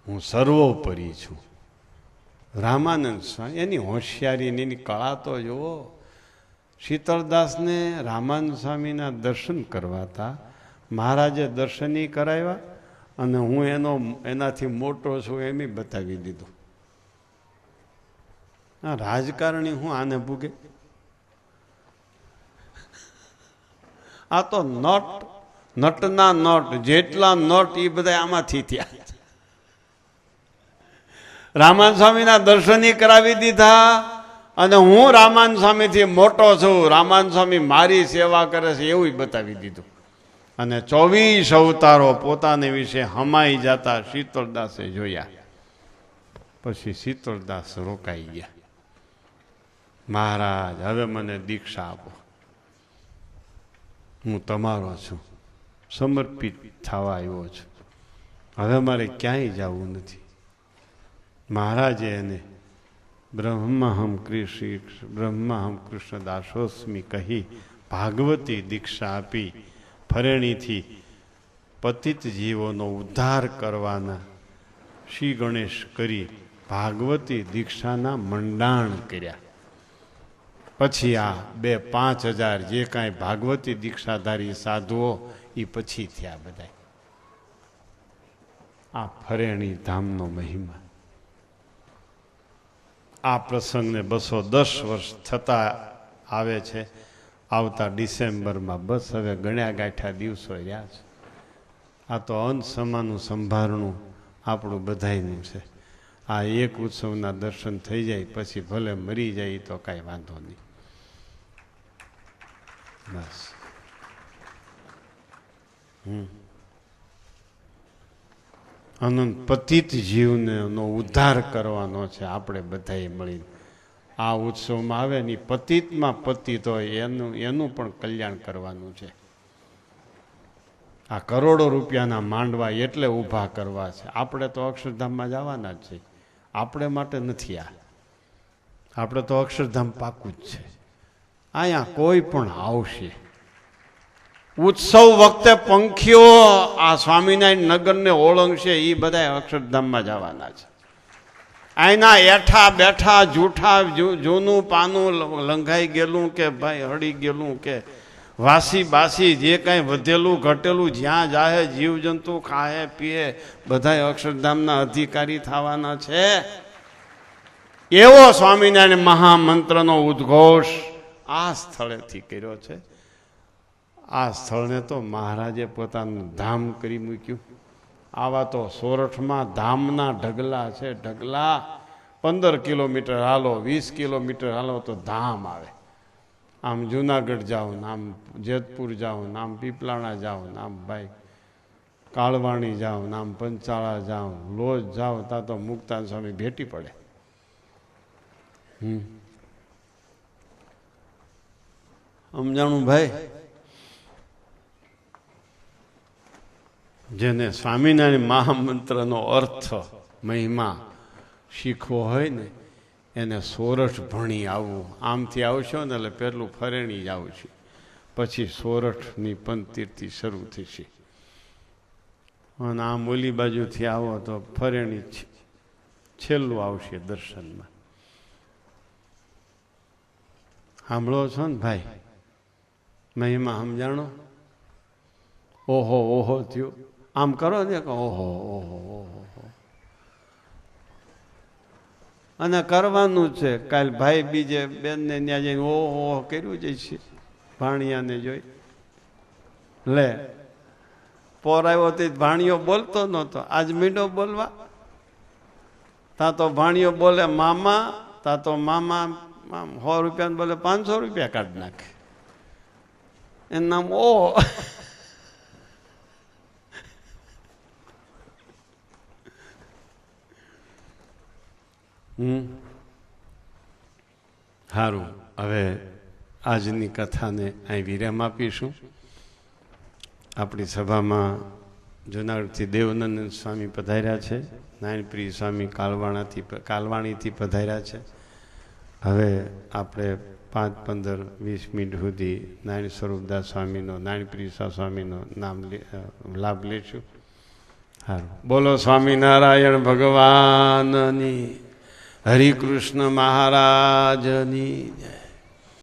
હું સર્વોપરી છું. રામાનંદ સ્વામી એની હોશિયારી એની કળા તો જુઓ. શીતળદાસને રામાનંદ સ્વામીના દર્શન કરવાતા, મહારાજે દર્શની કરાવ્યા અને હું એનાથી મોટો છું એમ બતાવી દીધું. આ રાજકારણી હું આને ભૂગે? આ તો નટના નટ, જેટલા નટ એ બધા આમાંથી થયા. રામાનંદ સ્વામીના દર્શની કરાવી દીધા અને હું રામાનંદ સ્વામીથી મોટો છું, રામાનંદ સ્વામી મારી સેવા કરે છે એવું બતાવી દીધું. અને 24 અવતારો પોતાને વિશે હમાઈ જતા શીતળદાસે જોયા. પછી શીતળદાસ રોકાઈ ગયા. મહારાજ હવે મને દીક્ષા આપો, હું તમારો છું, સમર્પિત થવા આવ્યો છું, હવે મારે ક્યાંય જવું નથી. મહારાજે એને બ્રહ્મહમ કૃષ્ણદાસોસ્મી કહી ભાગવતી દીક્ષા આપી. ફરેણીથી પતિત જીવોનો ઉદ્ધાર કરવાના શ્રી ગણેશ કરી ભાગવતી દીક્ષાના મંડાણ કર્યા. પછી આ 2-5 હજાર જે કાંઈ ભાગવતી દીક્ષાધારી સાધુઓ એ પછી થયા બધા. આ ફરેણી ધામનો મહિમા. આ પ્રસંગને 210 વર્ષ થતા આવે છે. આવતા ડિસેમ્બરમાં બસ હવે ગણ્યા ગાંઠ્યા દિવસો રહ્યા છે. આ તો અંત સમાનું સંભારણું આપણું બધાયનું છે. આ એક ઉત્સવના દર્શન થઈ જાય પછી ભલે મરી જાય તો કાંઈ વાંધો નહીં. બસ અનંત પતિત જીવનો ઉદ્ધાર કરવાનો છે આપણે બધાએ મળીને. આ ઉત્સવમાં આવે ને પતિતમાં પતિત હોય એનું પણ કલ્યાણ કરવાનું છે. આ કરોડો રૂપિયાના માંડવા એટલે ઊભા કરવા છે. આપણે તો અક્ષરધામમાં જવાના જ છે, આપણે માટે નથી. આપણે તો અક્ષરધામ પાકું જ છે. અહીંયા કોઈ પણ આવશે. ઉત્સવ વખતે પંખીઓ આ સ્વામિનારાયણ નગરને ઓળંગશે, એ બધા અક્ષરધામમાં જવાના છે. અહીંના એઠા બેઠા જૂઠા જૂનું પાનું લંઘાઈ ગયેલું કે ભાઈ હળી ગયેલું કે વાસી બાસી જે કાંઈ વધેલું ઘટેલું જ્યાં જાહે જીવજંતુ ખાહે પીએ બધા અક્ષરધામના અધિકારી થવાના છે. એવો સ્વામિનારાયણ મહામંત્રનો ઉદ્ઘોષ આ સ્થળેથી કર્યો છે. આ સ્થળને તો મહારાજે પોતાનું ધામ કરી મૂક્યું. આવા તો સોરઠમાં ધામના ઢગલા છે. ઢગલા 15 કિલોમીટર હાલો, 20 કિલોમીટર હાલો તો ધામ આવે. આમ જુનાગઢ જાઓ ને આમ જેતપુર જાઓ ને આમ પીપલાણા જાઓ ને આમ ભાઈ કાળવાણી જાઓ ને આમ પંચાળા જાઓ, લોજ જાઓ ત્યાં તો મુક્તાન સ્વામી ભેટી પડે. સમજાણું ભાઈ? જેને સ્વામિનારાયણ મહામંત્રનો અર્થ મહિમા શીખવો હોય ને એને સોરઠ ભણી આવવું. આમથી આવશો ને એટલે પેલું ફરેણી જ આવશે, પછી સોરઠની પંતીરથી શરૂ થશે અને આમ ઓલી બાજુથી આવો તો ફરેણી છેલ્લું આવશે દર્શનમાં. સાંભળો છો ને ભાઈ? મહિમા સમજાણો? ઓહો ઓહો થયો આમ કરો ને કે ઓહો ઓહો ઓહો. અને કરવાનું છે. કાલ ભાઈ બીજે બેનને ત્યાં જઈને ઓહો કર્યું જ છે. ભાણિયાને જોઈ લે પોર આવ્યો તે ભાણિયો બોલતો નહોતો, આજ મીંડો બોલવા. તા તો ભાણિયો બોલે મામા, તા તો મામા 100 રૂપિયા બોલે 500 રૂપિયા કાઢી નાખે. એનું નામ ઓ. સારું, હવે આજની કથાને અહીં વિરામ આપીશું. આપણી સભામાં જુનાગઢથી દેવનંદન સ્વામી પધાર્યા છે, નારાયણપ્રિય સ્વામી કાલવાણીથી પધાર્યા છે. હવે આપણે 5, 15, 20 મિનિટ સુધી નારાયણ સ્વરૂપદાસ સ્વામીનો, નારાયણપ્રિય સ્વામીનો લાભ લેશું. સારું, બોલો સ્વામિનારાયણ ભગવાનની, હરિકૃષ્ણ મહારાજની જય.